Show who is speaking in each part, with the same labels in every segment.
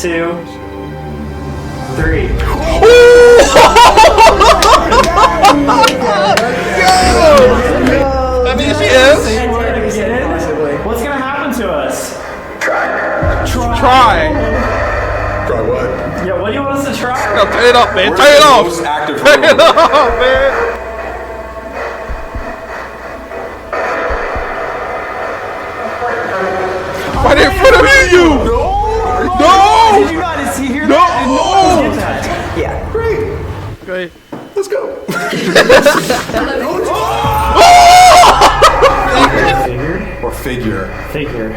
Speaker 1: 2, 3.
Speaker 2: I mean, she is.
Speaker 1: What's gonna happen to us?
Speaker 2: Try.
Speaker 3: Try what?
Speaker 1: Yeah, what do you want us to try?
Speaker 2: No, turn it off, man.
Speaker 3: We're
Speaker 2: Turn it
Speaker 3: the
Speaker 2: off.
Speaker 3: most active
Speaker 2: Turn it
Speaker 3: room.
Speaker 2: off, man. Right in front of you. No.
Speaker 1: Did you not hear
Speaker 2: No.
Speaker 1: that? Did no one get that? Yeah.
Speaker 3: Great.
Speaker 2: Great.
Speaker 3: Let's go.
Speaker 1: Figure?
Speaker 3: Or figure.
Speaker 1: Figure.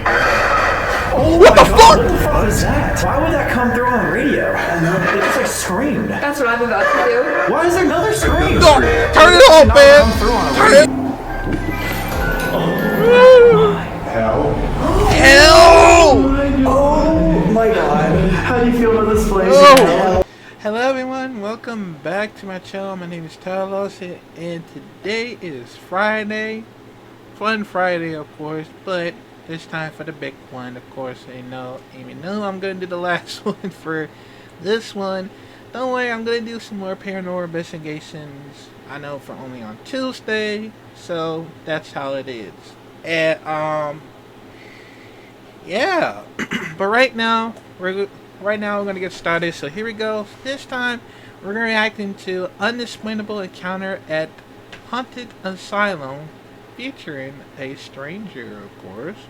Speaker 2: What the fuck?
Speaker 1: What is that? Why would that come through on the radio? It just like screamed.
Speaker 4: That's what I'm about to do.
Speaker 1: Why is there another scream?
Speaker 2: No, turn it off, man. Turn it.
Speaker 3: Hell.
Speaker 2: Hell.
Speaker 1: Oh my god. How do you feel about this place?
Speaker 2: Oh. Hello everyone, welcome back to my channel. My name is Talos and today is Friday. Fun Friday, of course, but this time for the big one, of course. Even though I'm gonna do the last one for this one, don't worry, I'm gonna do some more paranormal investigations. I know for only on Tuesday, so that's how it is. And yeah, but right now we're gonna get started. So here we go. This time we're reacting to Unexplainable Encounter at Haunted Asylum, featuring a stranger, of course.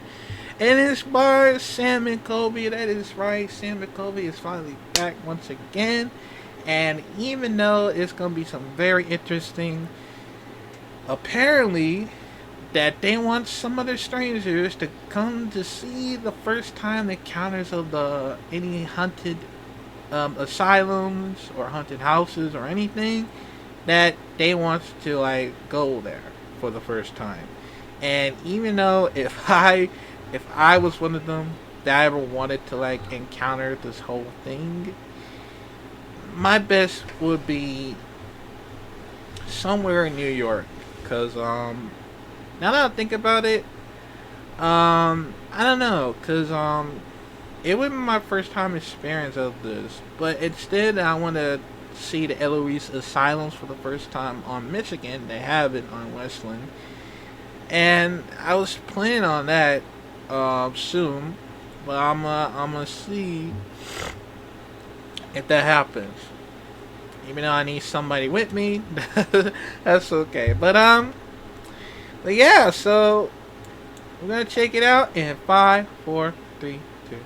Speaker 2: And it's by Sam and Colby. That is right, Sam and Colby is finally back once again. And even though it's gonna be some very interesting, apparently that they want some other strangers to come to see the first time encounters of any haunted asylums or haunted houses or anything, that they want to like go there for the first time. And even though if I was one of them that I ever wanted to like encounter this whole thing, my best would be somewhere in New York, because now that I think about it, I don't know, because it would be my first time experience of this, but instead I want to see the Eloise Asylums for the first time on Michigan. They have it on Westland, and I was planning on that soon, but I'm gonna see if that happens. Even though I need somebody with me, that's okay. But yeah, so we're gonna check it out in 5, 4, 3, 2.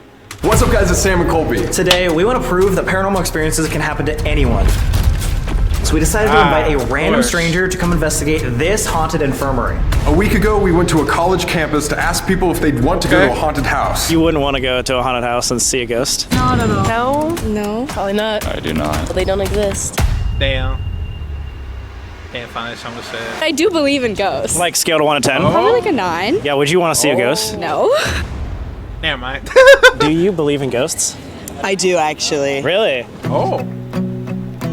Speaker 3: What's up, guys? It's Sam and Colby.
Speaker 1: Today, we want to prove that paranormal experiences can happen to anyone. So we decided to invite a random stranger to come investigate this haunted infirmary.
Speaker 3: A week ago, we went to a college campus to ask people if they'd want to go to a haunted house.
Speaker 5: You wouldn't want to go to a haunted house and see a ghost?
Speaker 4: No.
Speaker 6: No, probably not.
Speaker 5: I do not.
Speaker 6: They don't exist.
Speaker 2: Damn, finally someone said.
Speaker 6: I do believe in ghosts.
Speaker 5: Like scale to 1 to 10?
Speaker 6: Probably like a 9.
Speaker 5: Yeah, would you want to see a ghost?
Speaker 6: No.
Speaker 2: Never mind.
Speaker 5: Do you believe in ghosts?
Speaker 7: I do actually.
Speaker 5: Really?
Speaker 2: Oh.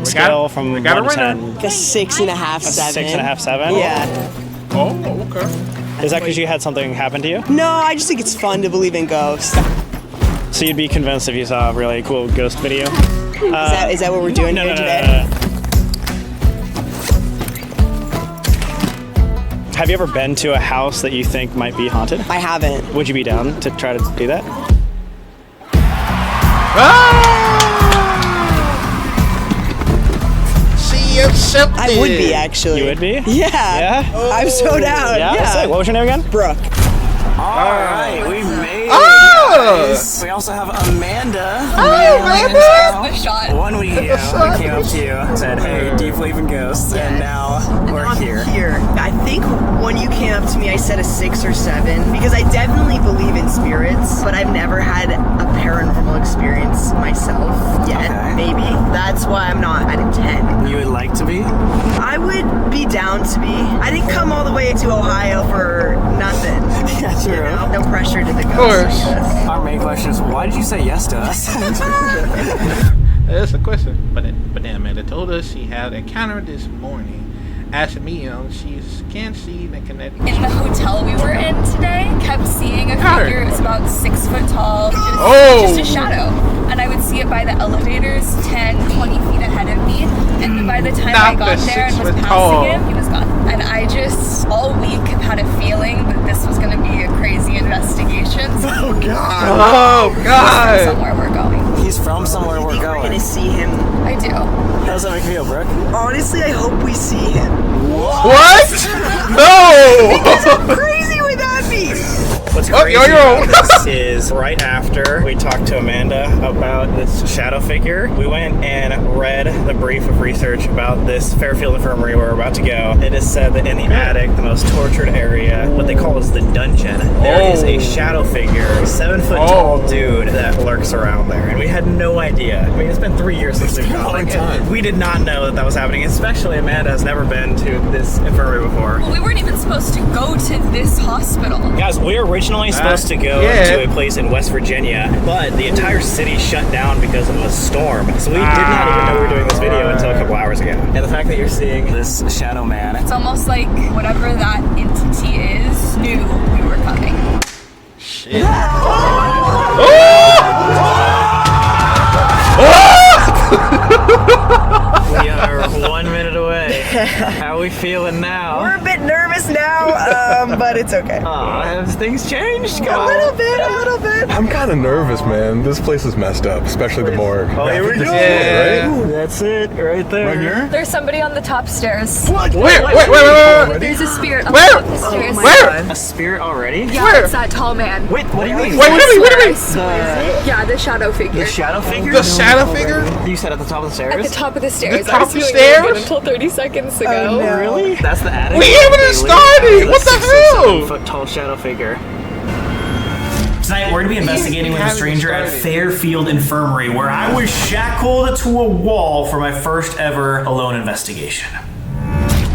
Speaker 5: Scale from 1 to 10.
Speaker 7: Like a 6.5, 7.
Speaker 5: 6.5, 7?
Speaker 7: Yeah.
Speaker 2: Oh, okay.
Speaker 5: Is that because you had something happen to you?
Speaker 7: No, I just think it's fun to believe in ghosts.
Speaker 5: So you'd be convinced if you saw a really cool ghost video?
Speaker 7: Is that what we're doing here today?
Speaker 5: No. Have you ever been to a house that you think might be haunted?
Speaker 7: I haven't.
Speaker 5: Would you be down to try to do that?
Speaker 2: See accepted.
Speaker 7: I would be actually.
Speaker 5: You would be?
Speaker 7: Yeah.
Speaker 5: Yeah?
Speaker 7: I'm so down.
Speaker 5: Yeah? Sick. What was your name again?
Speaker 7: Brooke.
Speaker 5: Alright, we made
Speaker 2: Oh!
Speaker 5: We also have Amanda.
Speaker 2: Amanda!
Speaker 4: A shot.
Speaker 5: 1 week ago, we came up to you and said, hey, do you believe in ghosts? And now we're here.
Speaker 7: I think when you came up to me, I said a 6 or 7 because I definitely believe in spirits, but I've never had a paranormal experience myself yet.
Speaker 5: Okay.
Speaker 7: Maybe that's why I'm not at a 10.
Speaker 5: You would like to be?
Speaker 7: I would be down to be. I didn't come all the way to Ohio for nothing.
Speaker 5: Yeah, true.
Speaker 7: You know? No pressure to the ghost.
Speaker 2: Of course.
Speaker 5: Our main question is, why did you say yes to us?
Speaker 2: That's a question. But then Amanda told us she had an encounter this morning. As a medium, she can't see the connect.
Speaker 4: In the hotel we were in today, kept seeing a figure. It was about 6 foot tall. Just a shadow. And I would see it by the elevators 10, 20 feet ahead of me. And by the time I got there and was passing him, he was gone. And I just, all week, have had a feeling that this was going to be a crazy investigation.
Speaker 3: Oh, God.
Speaker 2: Oh, God.
Speaker 4: Somewhere we're going.
Speaker 5: He's from somewhere we're
Speaker 7: We're
Speaker 5: going.
Speaker 7: gonna see him.
Speaker 4: I do.
Speaker 5: How does that make you feel, Brooke?
Speaker 7: Honestly, I hope we see him.
Speaker 2: What? No!
Speaker 7: How crazy would that be?
Speaker 5: What's
Speaker 2: Oh,
Speaker 5: crazy
Speaker 2: yo-yo.
Speaker 5: about this is right after we talked to Amanda about this shadow figure, we went and read the brief of research about this Fairfield Infirmary where we're about to go. It is said that in the attic, the most tortured area, what they call is the dungeon, there is a shadow figure, 7 foot tall dude that lurks around there. And we had no idea. I mean, it's been 3 years since we've gone. And we did not know that that was happening, especially Amanda has never been to this infirmary before.
Speaker 4: Well, we weren't even supposed to go to this hospital.
Speaker 5: Guys, we were originally supposed to go to a place in West Virginia, but the entire city shut down because of a storm. So we did not even know we were doing this video until a couple hours ago. And the fact that you're seeing this shadow man.
Speaker 4: It's almost like whatever that entity is knew we were coming.
Speaker 2: Shit.
Speaker 5: We are 1 minute away. How are we feeling now?
Speaker 7: We're a bit nervous now, but it's okay.
Speaker 5: Has things changed?
Speaker 7: A little bit.
Speaker 3: I'm kind of nervous, man. This place is messed up, especially the morgue.
Speaker 5: Oh, here we go.
Speaker 2: Yeah.
Speaker 3: Right?
Speaker 5: That's it, right there.
Speaker 3: Right here?
Speaker 4: There's somebody on the top stairs.
Speaker 2: Where?
Speaker 4: There's a spirit on
Speaker 2: Where?
Speaker 4: the top of the stairs.
Speaker 2: Where?
Speaker 5: A spirit already?
Speaker 4: Yeah,
Speaker 2: Where?
Speaker 4: it's that tall man.
Speaker 5: Wait, what do you mean?
Speaker 2: Wait, what do you mean?
Speaker 4: Yeah, the shadow figure.
Speaker 5: The shadow figure?
Speaker 2: The shadow figure?
Speaker 5: You said at the top of the
Speaker 4: At the
Speaker 5: stairs?
Speaker 4: top of the stairs.
Speaker 2: top
Speaker 4: I was
Speaker 2: of the
Speaker 4: feeling really
Speaker 2: stairs?
Speaker 4: good until 30 seconds ago.
Speaker 7: no.
Speaker 5: Really? That's the attic?
Speaker 2: We haven't even started! What the hell?
Speaker 5: 7 foot tall shadow figure. Tonight, we're going to be investigating with a stranger at Fairfield Infirmary, where I was shackled to a wall for my first ever alone investigation.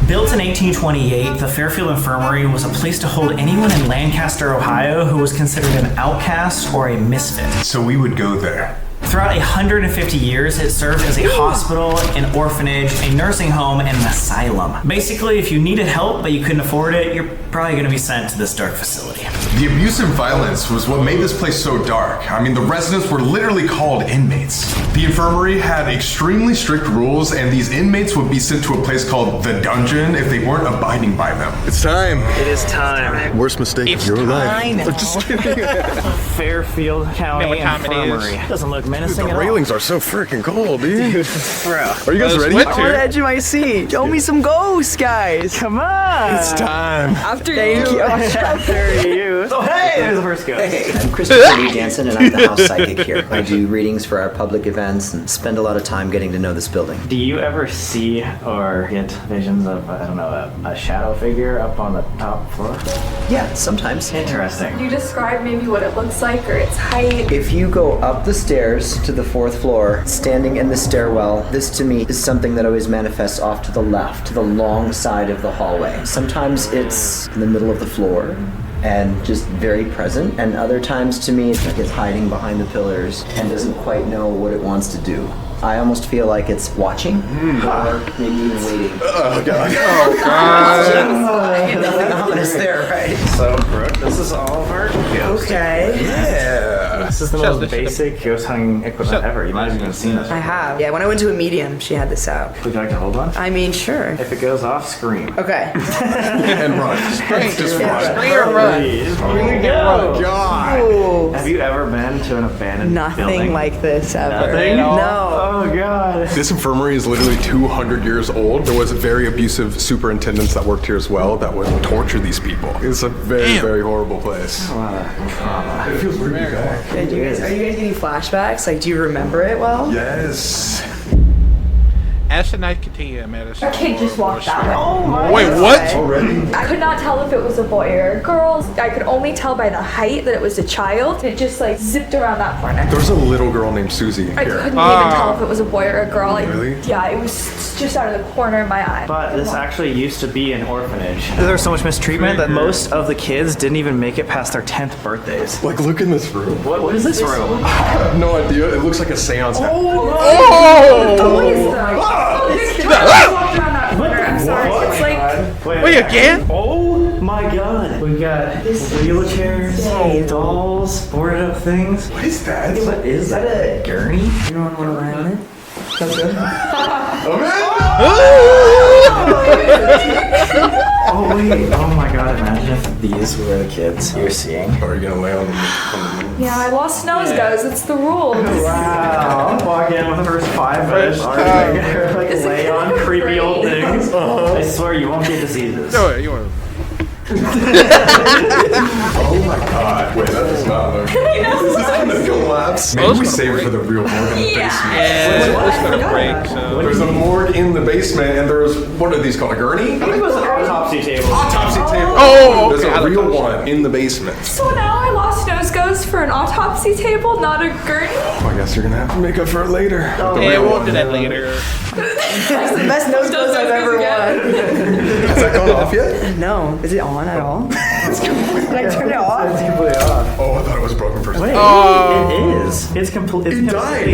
Speaker 5: Built in 1828, the Fairfield Infirmary was a place to hold anyone in Lancaster, Ohio who was considered an outcast or a misfit.
Speaker 3: So we would go there.
Speaker 5: Throughout 150 years, it served as a hospital, an orphanage, a nursing home, and an asylum. Basically, if you needed help but you couldn't afford it, you're probably going to be sent to this dark facility.
Speaker 3: The abuse and violence was what made this place so dark. I mean, the residents were literally called inmates. The infirmary had extremely strict rules, and these inmates would be sent to a place called the dungeon if they weren't abiding by them. It's time.
Speaker 5: It is time.
Speaker 3: Worst mistake of your life. Just kidding.
Speaker 5: Fairfield County
Speaker 2: what time it
Speaker 5: Infirmary.
Speaker 2: is.
Speaker 5: Doesn't look menacing
Speaker 3: The
Speaker 5: at all.
Speaker 3: railings are so freaking cold, dude.
Speaker 5: Bro.
Speaker 3: Are you guys ready?
Speaker 2: winter.
Speaker 7: On the edge of my seat. Show me some ghosts, guys.
Speaker 5: Come on.
Speaker 3: It's time.
Speaker 7: After you.
Speaker 5: After you. Oh, hey, there's the first ghost.
Speaker 8: Hey, I'm Christopher Lee Jansen, and I'm the house psychic here. I do readings for our public events and spend a lot of time getting to know this building.
Speaker 5: Do you ever see or get visions of, I don't know, a shadow figure up on the top floor?
Speaker 8: Yeah, sometimes.
Speaker 5: Interesting.
Speaker 4: Could you describe maybe what it looks like or its height?
Speaker 8: If you go up the stairs to the 4th floor, standing in the stairwell, this to me is something that always manifests off to the left, to the long side of the hallway. Sometimes it's in the middle of the floor and just very present, and other times to me it's like it's hiding behind the pillars and doesn't quite know what it wants to do. I almost feel like it's watching, or maybe even waiting.
Speaker 3: Oh, God.
Speaker 8: Nothing ominous there, right?
Speaker 5: So, Brooke, this is all of our ghosts.
Speaker 7: Okay.
Speaker 3: Yeah.
Speaker 5: This is the most basic ghost hunting equipment ever. You might have even seen this.
Speaker 7: I have. Yeah, when I went to a medium, she had this out.
Speaker 5: Would you like to hold one?
Speaker 7: I mean, sure.
Speaker 5: If it goes off, scream.
Speaker 7: Okay.
Speaker 3: And run. Just run.
Speaker 2: Clear run.
Speaker 5: Here we go.
Speaker 3: God.
Speaker 7: Ooh.
Speaker 5: Have you ever been to an abandoned
Speaker 7: Nothing
Speaker 5: building?
Speaker 7: like this ever.
Speaker 5: Nothing?
Speaker 7: No.
Speaker 5: Oh, God.
Speaker 3: This infirmary is literally 200 years old. There was very abusive superintendents that worked here as well that would torture these people. It's a very, very horrible place.
Speaker 5: A lot of trauma.
Speaker 3: It feels weird to be back.
Speaker 7: Are you guys getting flashbacks? Like, do you remember it well?
Speaker 3: Yes.
Speaker 2: As the night continued, Amanda.
Speaker 4: A kid just walked that way.
Speaker 7: Oh
Speaker 2: Wait, what?
Speaker 3: Already?
Speaker 4: I could not tell if it was a boy or a girl. I could only tell by the height that it was a child. It just like zipped around that corner.
Speaker 3: There was a little girl named Susie
Speaker 4: I
Speaker 3: here.
Speaker 4: couldn't even tell if it was a boy or a girl.
Speaker 3: Really?
Speaker 4: Yeah, it was just out of the corner of my eye.
Speaker 5: But this actually used to be an orphanage. There was so much mistreatment that most of the kids didn't even make it past their 10th birthdays.
Speaker 3: Like, look in this room.
Speaker 5: What is this room?
Speaker 3: I have no idea. It looks like a seance.
Speaker 4: Boys, though. This kid just walked around that corner. I'm sorry. It's like
Speaker 5: Wait
Speaker 2: Wait, again?
Speaker 5: Oh my God.
Speaker 1: We got wheelchairs, dolls, boarded up things.
Speaker 3: What is that?
Speaker 1: What is that? A gurney?
Speaker 7: You don't want to ride it? That's good.
Speaker 1: Oh wait! Oh my god! Imagine if these were the kids you're seeing.
Speaker 3: Are you gonna lay on the
Speaker 4: Yeah, I lost nose goes. It's the rules.
Speaker 1: Wow! I'm walking in with the first 5 minutes. Like lay on creepy old things. I swear you won't get to see this.
Speaker 2: No, you want
Speaker 3: Oh my god. Wait, that does not look. This is gonna collapse. Maybe we save it for the real morgue in the basement.
Speaker 2: Yeah, it's gonna break, so.
Speaker 3: There's a morgue in the basement, and there's, what are these called, a gurney?
Speaker 1: I think it was an autopsy table.
Speaker 3: Autopsy table.
Speaker 2: Oh, okay.
Speaker 3: There's a real one in the basement.
Speaker 4: So now I lost nose goes for an autopsy table, not a gurney?
Speaker 3: Oh, I guess you're gonna have to make up for it later.
Speaker 2: Yeah, we'll do that later.
Speaker 7: That's the best nose goes I've ever won.
Speaker 3: Has that gone off yet?
Speaker 7: No. Is it on at all? Did I turn it off?
Speaker 1: It's completely off.
Speaker 3: Oh, I thought it was broken for a
Speaker 1: Wait,
Speaker 3: second.
Speaker 1: it is. It's complete.
Speaker 3: It died.
Speaker 7: Did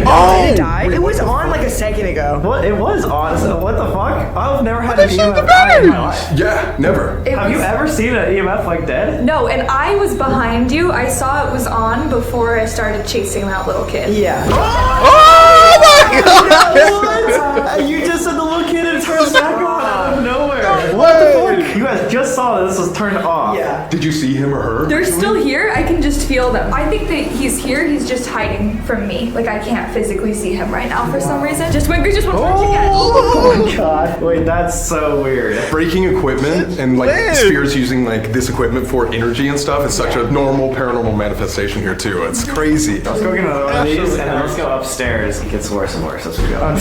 Speaker 7: it die? It was on like a second ago.
Speaker 1: What? It was on. So what the fuck? I've never had an EMF die in my life.
Speaker 3: Yeah, never.
Speaker 1: Have you ever seen an EMF like dead?
Speaker 4: No, and I was behind you. I saw it was on before I started chasing that little kid.
Speaker 7: Yeah.
Speaker 2: Oh my god!
Speaker 1: You just said the little kid and it turned back on out of nowhere. What the fuck? You guys just saw this was turned off.
Speaker 7: Yeah.
Speaker 3: Did you see him or her?
Speaker 4: They're still here. I can just feel them. I think that he's here. He's just hiding from me. Like I can't physically see him right now for some reason. Just went again.
Speaker 1: Oh my god. Wait, that's so weird.
Speaker 3: Breaking equipment and like spirits using like this equipment for energy and stuff is such a normal paranormal manifestation here too. It's crazy.
Speaker 1: Let's go get another one of these and then let's go upstairs. It gets worse and worse as we go.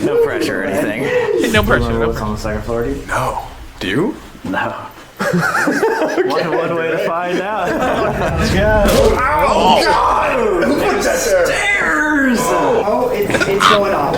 Speaker 1: No pressure or anything.
Speaker 2: No pressure. No
Speaker 1: What's on the second floor, dude?
Speaker 3: No. Do you?
Speaker 1: No. One way to find out. Let's go.
Speaker 3: Oh God! Who put that there?
Speaker 1: Stairs!
Speaker 7: Oh, it's going off.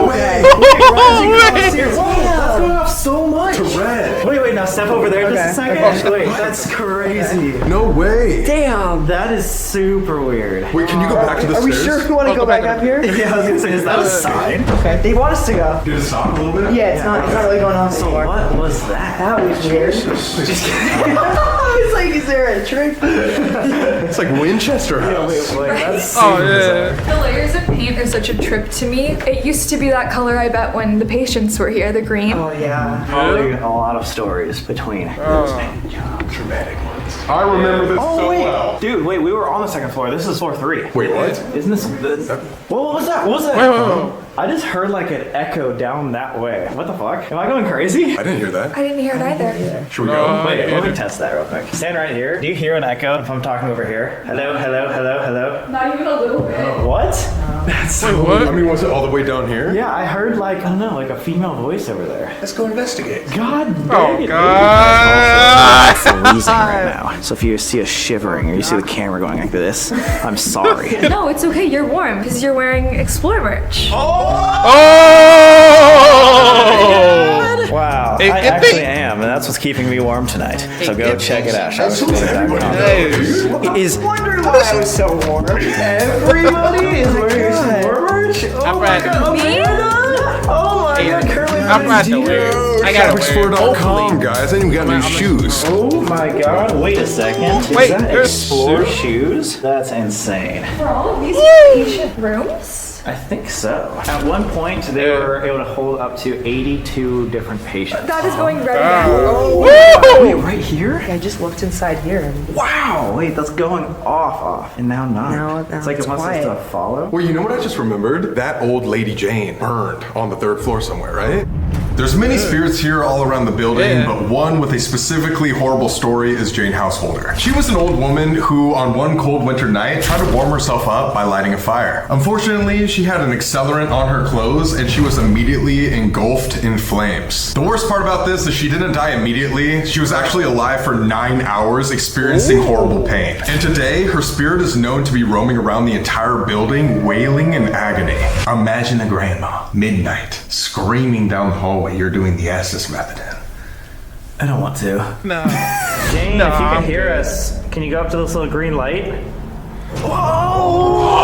Speaker 1: Okay. That's going off so much.
Speaker 3: To red.
Speaker 1: Wait, now step over there just a second. Wait, that's crazy.
Speaker 3: No way.
Speaker 7: Damn.
Speaker 1: That is super weird.
Speaker 3: Wait, can you go back to the
Speaker 7: Are we
Speaker 3: stairs?
Speaker 7: sure we want to go back up here?
Speaker 1: Yeah, I was gonna say, is that a sign?
Speaker 7: Okay. They want us to go.
Speaker 3: Did it stop a little bit?
Speaker 7: Yeah, it's not really going on
Speaker 1: So
Speaker 7: anymore.
Speaker 1: what was that?
Speaker 7: That was weird. It's like, is there a trick?
Speaker 3: It's like Winchester House.
Speaker 1: Wait, that's
Speaker 2: Oh yeah.
Speaker 4: The layers of paint are such a trip to me. It used to be that color, I bet, when the patients were here, the green.
Speaker 7: Oh, yeah.
Speaker 1: probably a lot of stories between those
Speaker 3: Dramatic ones. I remember this so well.
Speaker 1: Dude, wait, we were on the second floor. This is floor 3.
Speaker 3: Wait, what?
Speaker 1: Isn't this? What was that? What was that?
Speaker 2: Wait.
Speaker 1: I just heard like an echo down that way. What the fuck? Am I going crazy?
Speaker 3: I didn't hear that.
Speaker 4: I didn't hear it either.
Speaker 3: Should we go?
Speaker 1: Wait, let me test that real quick. Stand right here. Do you hear an echo if I'm talking over here? Hello, hello, hello, hello.
Speaker 4: Not even a little bit.
Speaker 1: What? That's so
Speaker 2: What?
Speaker 3: I mean, was it all the way down here?
Speaker 1: Yeah, I heard like, I don't know, like a female voice over there.
Speaker 3: Let's go investigate.
Speaker 1: God
Speaker 2: Oh
Speaker 1: dang it.
Speaker 2: god.
Speaker 1: Freezing right now. So if you see us shivering or you see the camera going like this, I'm sorry.
Speaker 4: No, it's okay. You're warm because you're wearing Explore merch.
Speaker 2: Oh!
Speaker 1: Wow,
Speaker 2: Hey,
Speaker 1: I
Speaker 2: good
Speaker 1: actually
Speaker 2: thing-
Speaker 1: am, and that's what's keeping me warm tonight. So go check it out.
Speaker 3: Everybody
Speaker 1: Is
Speaker 7: Wondering why I was so warm.
Speaker 1: everybody is wearing Explore merch?
Speaker 2: I'm right.
Speaker 4: Me?
Speaker 1: Oh my god, Curly.
Speaker 2: I'm right to wear. I gotta wear.
Speaker 3: Shopexplore.com, guys. I even got new shoes.
Speaker 1: Oh my god, wait a second.
Speaker 2: Wait,
Speaker 1: is that
Speaker 2: there's
Speaker 1: Explore
Speaker 2: shoes?
Speaker 1: shoes? That's insane.
Speaker 4: For all of these patient rooms?
Speaker 1: I think so. At one point, they were able to hold up to 82 different patients.
Speaker 4: That is going right now.
Speaker 1: Wait, right here?
Speaker 7: I just looked inside here and
Speaker 1: Wow, wait, that's going off, and now not.
Speaker 7: Now
Speaker 1: it's like
Speaker 7: it's
Speaker 1: it wants
Speaker 7: quiet.
Speaker 1: us to follow.
Speaker 3: Well, you know what I just remembered? That old Lady Jane burned on the 3rd floor somewhere, right? There's many spirits here all around the building, but one with a specifically horrible story is Jane Householder. She was an old woman who, on one cold winter night, tried to warm herself up by lighting a fire. Unfortunately, she had an accelerant on her clothes and she was immediately engulfed in flames. The worst part about this is she didn't die immediately. She was actually alive for 9 hours, experiencing horrible pain. And today, her spirit is known to be roaming around the entire building, wailing in agony. Imagine a grandma, midnight, screaming down the hallway you're doing the Assis method in.
Speaker 1: I don't want to.
Speaker 2: No.
Speaker 1: Jane,
Speaker 2: No,
Speaker 1: if you can
Speaker 2: I'm
Speaker 1: hear
Speaker 2: good.
Speaker 1: us, can you go up to this little green light?
Speaker 2: Oh!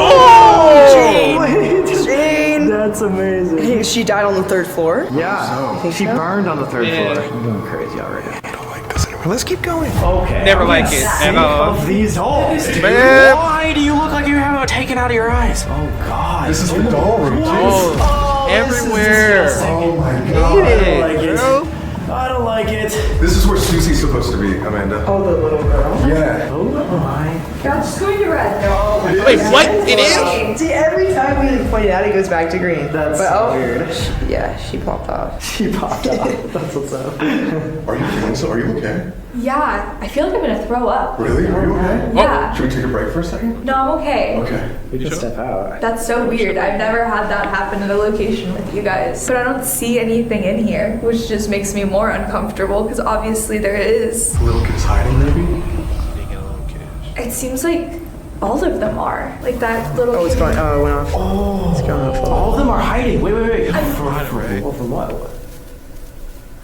Speaker 1: Jane! That That's amazing.
Speaker 7: Hey, she died on the 3rd floor?
Speaker 1: Yeah, she burned on the 3rd
Speaker 2: Yeah.
Speaker 1: floor. I'm going crazy already.
Speaker 3: I don't like this anymore. Let's keep going.
Speaker 1: Okay.
Speaker 2: Never
Speaker 1: I'm
Speaker 2: like
Speaker 1: gonna
Speaker 2: it
Speaker 1: sink
Speaker 2: at all.
Speaker 1: of these dolls, dude.
Speaker 2: Man.
Speaker 1: Why do you look like you have it taken out of your eyes? Oh God.
Speaker 3: This is the doll room, too.
Speaker 2: Oh, everywhere.
Speaker 3: Oh my
Speaker 1: I
Speaker 3: god.
Speaker 1: don't like it.
Speaker 2: Bro.
Speaker 1: I don't like it.
Speaker 3: This is where Susie's supposed to be, Amanda.
Speaker 7: Oh, the little girl.
Speaker 3: Yeah.
Speaker 1: Oh my.
Speaker 4: That's going to red. No.
Speaker 2: Wait, what? It is?
Speaker 7: See, every time we point it out, it goes back to green.
Speaker 1: That's
Speaker 7: but,
Speaker 1: weird.
Speaker 7: Yeah, she popped off.
Speaker 1: She popped off. That's what's up.
Speaker 3: Are you feeling so? Are you okay?
Speaker 4: Yeah, I feel like I'm gonna throw up.
Speaker 3: Really? Are you okay?
Speaker 4: Yeah.
Speaker 3: Should we take a break for a second?
Speaker 4: No, I'm okay.
Speaker 3: Okay.
Speaker 1: We just step out.
Speaker 4: That's so weird. I've never had that happen at a location with you guys. But I don't see anything in here, which just makes me more uncomfortable because obviously there is.
Speaker 3: Little kids hiding, maybe?
Speaker 4: It seems like all of them are. Like that little.
Speaker 7: Oh, it's going. Oh, it went off.
Speaker 1: Oh,
Speaker 7: It's going off.
Speaker 1: all of them are hiding. Wait.
Speaker 2: Right.
Speaker 1: Well, from what?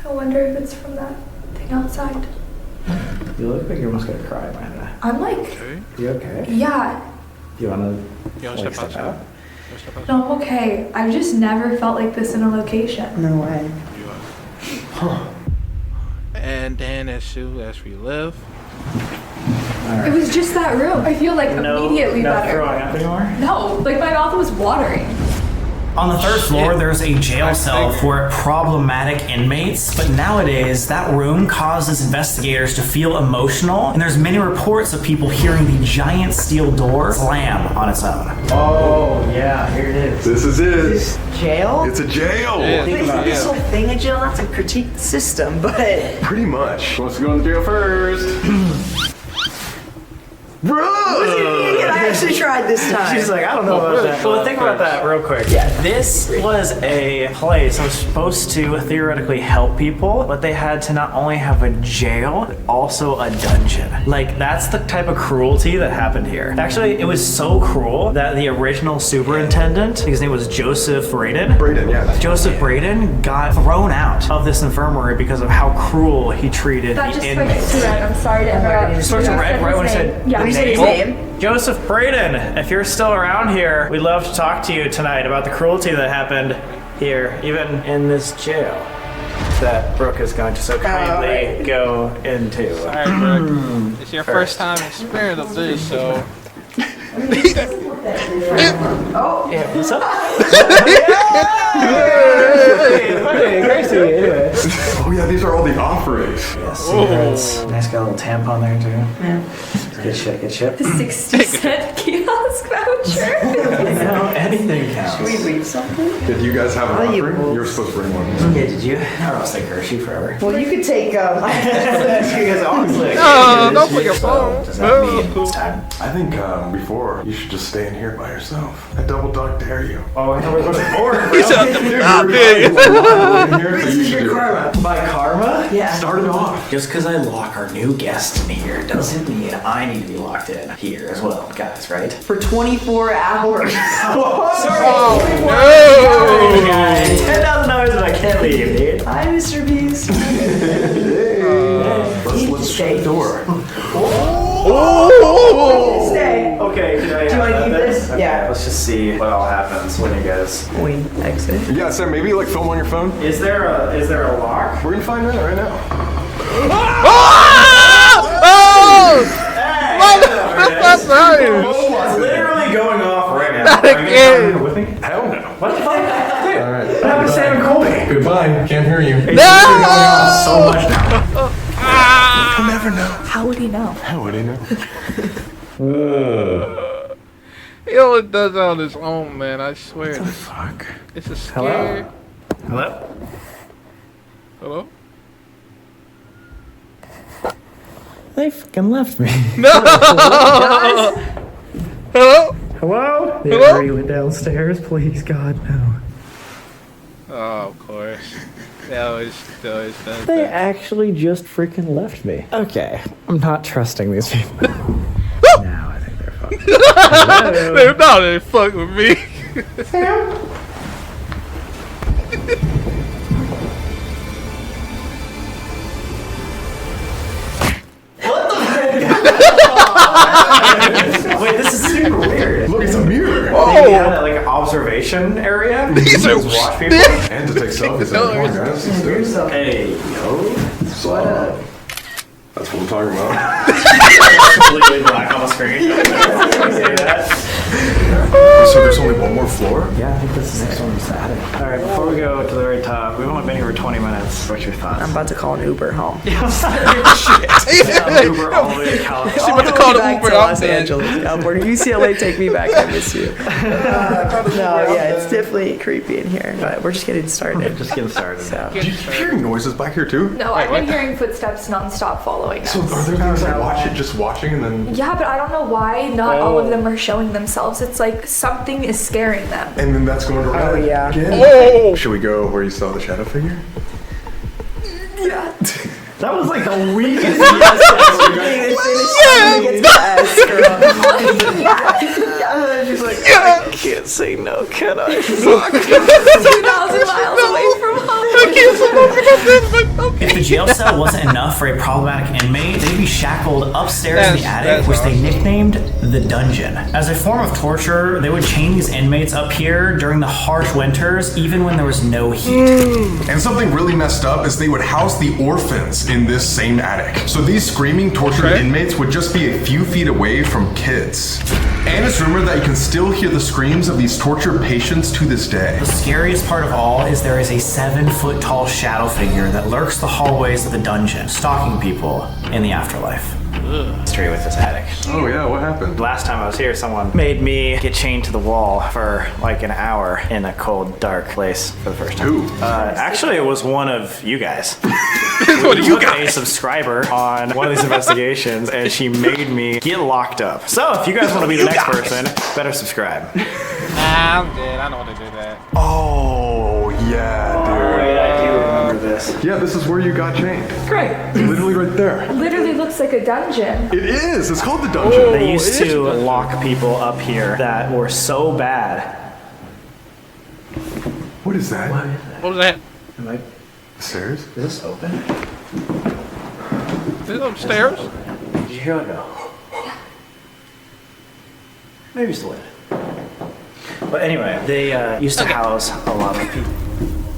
Speaker 4: I wonder if it's from that thing outside.
Speaker 1: You look like you're almost gonna cry, Amanda.
Speaker 4: I'm like,
Speaker 1: You okay?
Speaker 4: yeah.
Speaker 1: You wanna
Speaker 2: You wanna
Speaker 1: like,
Speaker 2: step
Speaker 1: step out?
Speaker 4: No, I'm okay. I've just never felt like this in a location.
Speaker 7: No way.
Speaker 2: And then as soon as we left,
Speaker 4: It was just that room. I feel like immediately
Speaker 1: no
Speaker 4: better.
Speaker 1: throwing up anymore?
Speaker 4: No, like my mouth was watering.
Speaker 1: On the 3rd floor, there's a jail cell for problematic inmates, but nowadays that room causes investigators to feel emotional, and there's many reports of people hearing the giant steel door slam on its own. Oh, yeah, here it is.
Speaker 3: This is it.
Speaker 7: Jail?
Speaker 3: It's a jail.
Speaker 2: Yeah.
Speaker 7: They make this whole thing a jail not to critique the system, but
Speaker 3: Pretty much. Who wants to go in jail first? Bro!
Speaker 7: I actually tried this time.
Speaker 1: She's like, I don't know about that. Well, think about that real quick. Yeah, this was a place that was supposed to theoretically help people, but they had to not only have a jail, but also a dungeon. Like, that's the type of cruelty that happened here. Actually, it was so cruel that the original superintendent, his name was Joseph Braden.
Speaker 3: Braden, yeah.
Speaker 1: Joseph Braden got thrown out of this infirmary because of how cruel he treated
Speaker 4: That
Speaker 1: the
Speaker 4: just switched to
Speaker 1: inmates.
Speaker 4: red. I'm sorry to interrupt.
Speaker 1: It switched to red right when I said
Speaker 4: Yeah.
Speaker 7: You said his name?
Speaker 1: Joseph Braden, if you're still around here, we'd love to talk to you tonight about the cruelty that happened here, even in this jail that Brooke is going to so kindly go into.
Speaker 2: alright, Brooke. It's your first time experience of this, so.
Speaker 1: Yeah, what's up? Hey, Gracie, anyway.
Speaker 3: Oh yeah, these are all the offerings.
Speaker 1: Yes, cigarettes. Nice, got a little tampon there too. Yeah. Good shit, good shit.
Speaker 4: 60-cent kiosk voucher.
Speaker 1: You know, anything counts.
Speaker 7: Should we leave something?
Speaker 3: Did you guys have an
Speaker 7: Oh, you
Speaker 3: offering?
Speaker 7: wolves.
Speaker 3: You were supposed to bring one.
Speaker 1: Yeah, did you? I don't take Hershey forever.
Speaker 7: Well, you could take.
Speaker 1: You guys always like.
Speaker 2: No, don't put your phone.
Speaker 1: Does that mean it's time?
Speaker 3: I think before you should just stay in here by yourself. I double dog dare you.
Speaker 1: Oh, I thought we were going forward.
Speaker 2: He said, "Nah, big."
Speaker 3: This is your
Speaker 1: Karma. By karma?
Speaker 7: Yeah.
Speaker 3: Start it off.
Speaker 1: Just because I lock our new guest in here doesn't mean I need to be locked in here as well, guys, right?
Speaker 7: For 24 hours.
Speaker 2: Oh,
Speaker 1: $10,000 and I can't leave, dude.
Speaker 7: Hi, Mr. Beast.
Speaker 3: Let's shut the door.
Speaker 7: Stay.
Speaker 1: Okay,
Speaker 7: Do you want to keep this?
Speaker 1: Okay,
Speaker 7: Yeah.
Speaker 1: let's just see what all happens when you guys.
Speaker 7: We exit.
Speaker 3: Yeah, Sam, maybe like film on your phone.
Speaker 1: Is there a lock?
Speaker 3: We're gonna find out right now.
Speaker 2: That's nice.
Speaker 1: It's literally going off right now.
Speaker 2: Not again.
Speaker 1: With me?
Speaker 3: Hell no.
Speaker 1: What the fuck? Dude,
Speaker 3: All right.
Speaker 1: what happened to Sam and Colby?
Speaker 3: Goodbye. Can't hear you.
Speaker 1: So much now.
Speaker 3: You'll never know.
Speaker 4: How would he know?
Speaker 3: How would he know?
Speaker 2: He only does it on his own, man. I swear.
Speaker 3: Fuck.
Speaker 2: It's a scare.
Speaker 1: Hello?
Speaker 2: Hello?
Speaker 1: They fucking left me.
Speaker 2: Hello?
Speaker 1: Hello? They
Speaker 2: Hello?
Speaker 1: already went downstairs. Please, God, no.
Speaker 2: Oh, of course. They always does
Speaker 1: They
Speaker 2: that.
Speaker 1: actually just freaking left me. Okay, I'm not trusting these people. Now I think they're fucked.
Speaker 2: They fuck with me.
Speaker 1: Wait, this is super weird.
Speaker 3: Look, it's a mirror.
Speaker 1: They had like an observation area.
Speaker 2: These are
Speaker 1: watch people.
Speaker 3: And to take selfies. Come on, guys. Let's do it.
Speaker 1: Hey, yo.
Speaker 3: So, that's what I'm talking about.
Speaker 1: Completely black on the screen. See that?
Speaker 3: So there's only one more floor?
Speaker 1: Yeah, I think this next one is the attic. All right, before we go to the very top, we've only been here for 20 minutes. What's your thoughts?
Speaker 7: I'm about to call an Uber home.
Speaker 1: Uber all the way to California.
Speaker 2: She about to call the
Speaker 7: Back
Speaker 2: Uber
Speaker 7: to
Speaker 2: out
Speaker 7: Los
Speaker 2: there.
Speaker 7: Angeles, California. UCLA, take me back. I miss you. No, yeah, it's definitely creepy in here, but we're just getting started.
Speaker 1: Just getting started.
Speaker 7: So.
Speaker 3: Are you hearing noises back here too?
Speaker 4: No, I've been hearing footsteps nonstop following us.
Speaker 3: So are there things like just watching and then...
Speaker 4: Yeah, but I don't know why not all of them are showing themselves. It's like something is scaring them.
Speaker 3: And then that's going to
Speaker 7: Oh, yeah.
Speaker 3: again? Should we go where you saw the shadow figure?
Speaker 4: Yeah.
Speaker 1: That was like the weakest She's like, I can't say no, can I?
Speaker 4: 2,000 miles away from home.
Speaker 1: If the jail cell wasn't enough for a problematic inmate, they'd be shackled upstairs in the attic, which they nicknamed the dungeon. As a form of torture, they would chain these inmates up here during the harsh winters, even when there was no heat.
Speaker 3: And something really messed up is they would house the orphans in this same attic. So these screaming, tortured inmates would just be a few feet away from kids. And it's rumored that you can still hear the screams of these tortured patients to this day.
Speaker 1: The scariest part of all is there is a 7-foot-tall shadow figure that lurks the hallways of the dungeon, stalking people in the afterlife. History with this attic.
Speaker 3: Oh yeah, what happened?
Speaker 1: Last time I was here, someone made me get chained to the wall for like an hour in a cold, dark place for the first time.
Speaker 3: Who?
Speaker 1: Actually, it was one of you guys.
Speaker 2: What are you guys?
Speaker 1: A subscriber on one of these investigations, and she made me get locked up. So if you guys want to be the next person, better subscribe.
Speaker 2: Nah, I'm dead. I know what to do that.
Speaker 3: Oh yeah,
Speaker 1: Wait, I do remember this.
Speaker 3: dude. Yeah, this is where you got chained.
Speaker 4: Great.
Speaker 3: Literally right there.
Speaker 4: Literally looks like a dungeon.
Speaker 3: It is. It's called the dungeon.
Speaker 1: They used to lock people up here that were so bad.
Speaker 3: What is that?
Speaker 2: What was that?
Speaker 1: Am I?
Speaker 3: The stairs?
Speaker 1: Is this open?
Speaker 2: Is it upstairs?
Speaker 1: Did you hear it go? Maybe it's the wind. But anyway, they used to house a lot of people.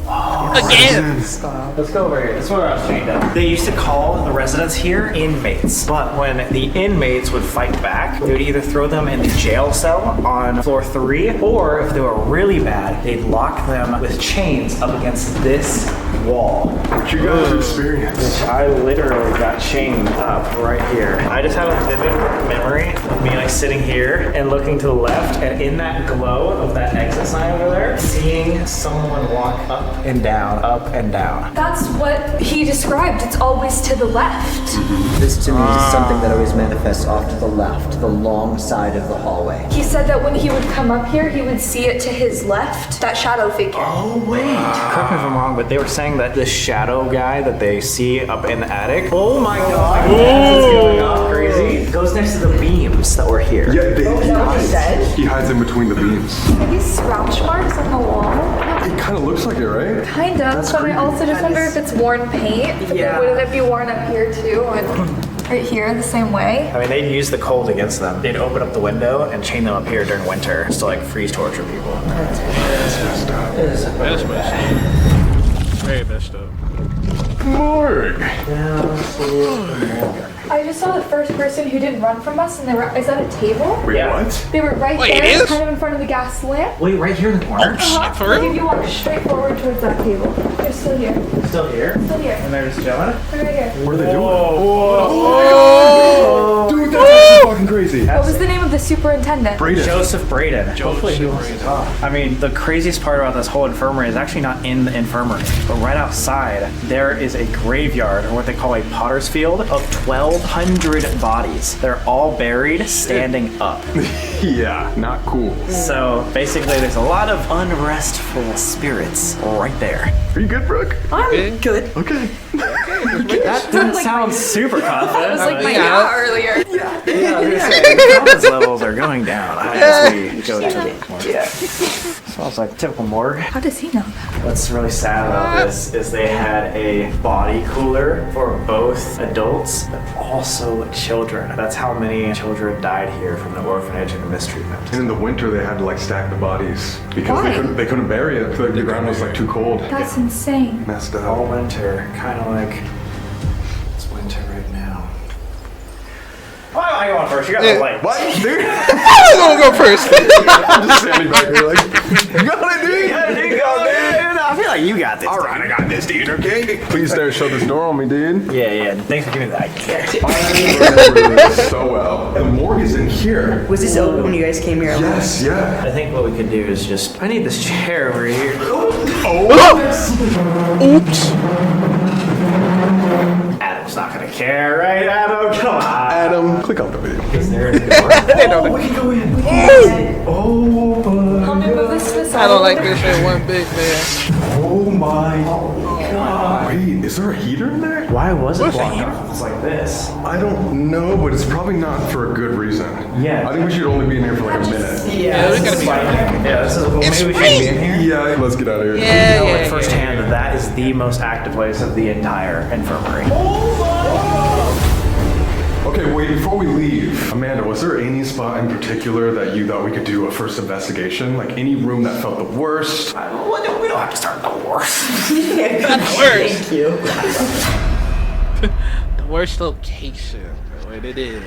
Speaker 2: Again!
Speaker 1: Let's go over here. That's where I was chained up. They used to call the residents here inmates. But when the inmates would fight back, they would either throw them in the jail cell on floor 3, or if they were really bad, they'd lock them with chains up against this wall.
Speaker 3: What you guys experience?
Speaker 1: I literally got chained up right here. I just have a vivid memory of me like sitting here and looking to the left, and in that glow of that exit sign over there, seeing someone walk up and down, up and down.
Speaker 4: That's what he described. It's always to the left.
Speaker 8: This to me is something that always manifests off to the left, the long side of the hallway.
Speaker 4: He said that when he would come up here, he would see it to his left, that shadow figure.
Speaker 1: Oh wait, correct me if I'm wrong, but they were saying that the shadow guy that they see up in the attic, oh my god, this is going off crazy, goes next to the beams that were here.
Speaker 3: Yeah,
Speaker 4: Is that what he said?
Speaker 3: he hides in between the beams.
Speaker 4: Maybe scratch marks on the wall?
Speaker 3: It kind of looks like it, right?
Speaker 4: Kind of, but I also just wonder if it's worn paint.
Speaker 7: Yeah.
Speaker 4: Wouldn't it be worn up here too? And right here the same way?
Speaker 1: I mean, they'd use the cold against them. They'd open up the window and chain them up here during winter just to like freeze torture people.
Speaker 3: That's messed up.
Speaker 2: That's messed up. Very messed up.
Speaker 3: Morgue.
Speaker 4: I just saw the first person who didn't run from us, and they were. Is that a table?
Speaker 3: Wait,
Speaker 1: Yeah.
Speaker 3: what?
Speaker 4: They were right
Speaker 2: Wait, it
Speaker 4: there,
Speaker 2: is?
Speaker 4: kind of in front of the gas lamp.
Speaker 1: Wait, right here in the corner?
Speaker 2: Shit, for
Speaker 4: Like
Speaker 2: real?
Speaker 4: if you walk straight forward towards that table, they're still here.
Speaker 1: Still here?
Speaker 4: Still here.
Speaker 1: And they're just chilling?
Speaker 4: They're right here.
Speaker 3: What are they doing?
Speaker 2: Oh!
Speaker 3: Dude, that's actually fucking crazy.
Speaker 4: What was the name of the superintendent?
Speaker 3: Braden.
Speaker 1: Joseph Braden. Hopefully he wants to talk. I mean, the craziest part about this whole infirmary is actually not in the infirmary, but right outside, there is a graveyard, or what they call a potter's field, of 1,200 bodies. They're all buried standing up.
Speaker 3: Yeah, not cool.
Speaker 1: So basically, there's a lot of unrestful spirits right there.
Speaker 3: Are you good, Brooke?
Speaker 7: I'm good.
Speaker 3: Okay.
Speaker 1: That didn't sound super confident.
Speaker 4: It was like my
Speaker 2: Yeah.
Speaker 4: earlier.
Speaker 1: the confidence levels are going down as we go to the Smells like typical morgue.
Speaker 4: How does he know that?
Speaker 1: What's really sad about this is they had a body cooler for both adults but also children. That's how many children died here from the orphanage and the mistreatment.
Speaker 3: And in the winter, they had to like stack the bodies because
Speaker 4: Why?
Speaker 3: they couldn't bury it. Like, the ground was like too cold.
Speaker 4: That's insane.
Speaker 3: Messed
Speaker 1: All
Speaker 3: up.
Speaker 1: winter, kind of like it's winter right now. Why am I going first? You got the light.
Speaker 3: What, dude?
Speaker 2: I'm gonna go first.
Speaker 3: I'm just standing back here like, you got it, dude.
Speaker 1: I feel like you got this.
Speaker 3: All right, I got this, dude. Okay. Please dare shut this door on me, dude.
Speaker 1: Yeah. Thanks for giving me that.
Speaker 3: I remember this so well. The morgue is in here.
Speaker 7: Was this open when you guys came here?
Speaker 3: Yes, yeah.
Speaker 1: I think what we could do is just. I need this chair over here. Adam's not gonna care, right? Adam, come on.
Speaker 3: Adam, click on the video.
Speaker 1: Is there a door?
Speaker 3: We can go in.
Speaker 4: Help me move this to the side.
Speaker 2: I don't like this shit one bit, man.
Speaker 3: Oh my god. Wait, is there a heater in there?
Speaker 1: Why was it blocked off? It's like this.
Speaker 3: I don't know, but it's probably not for a good reason.
Speaker 1: Yeah.
Speaker 3: I think we should only be in here for like a minute.
Speaker 2: Yeah, we gotta be.
Speaker 1: Yeah, this is, well, maybe we should be in here.
Speaker 3: Yeah, let's get out of here.
Speaker 2: Yeah,
Speaker 1: I know,
Speaker 2: yeah,
Speaker 1: like firsthand that that is the most active place of the entire infirmary.
Speaker 3: Okay, wait, before we leave, Amanda, was there any spot in particular that you thought we could do a first investigation? Like any room that felt the worst?
Speaker 1: Well, we don't have to start the worst.
Speaker 2: Worst.
Speaker 7: Thank you.
Speaker 2: The worst location. What it is.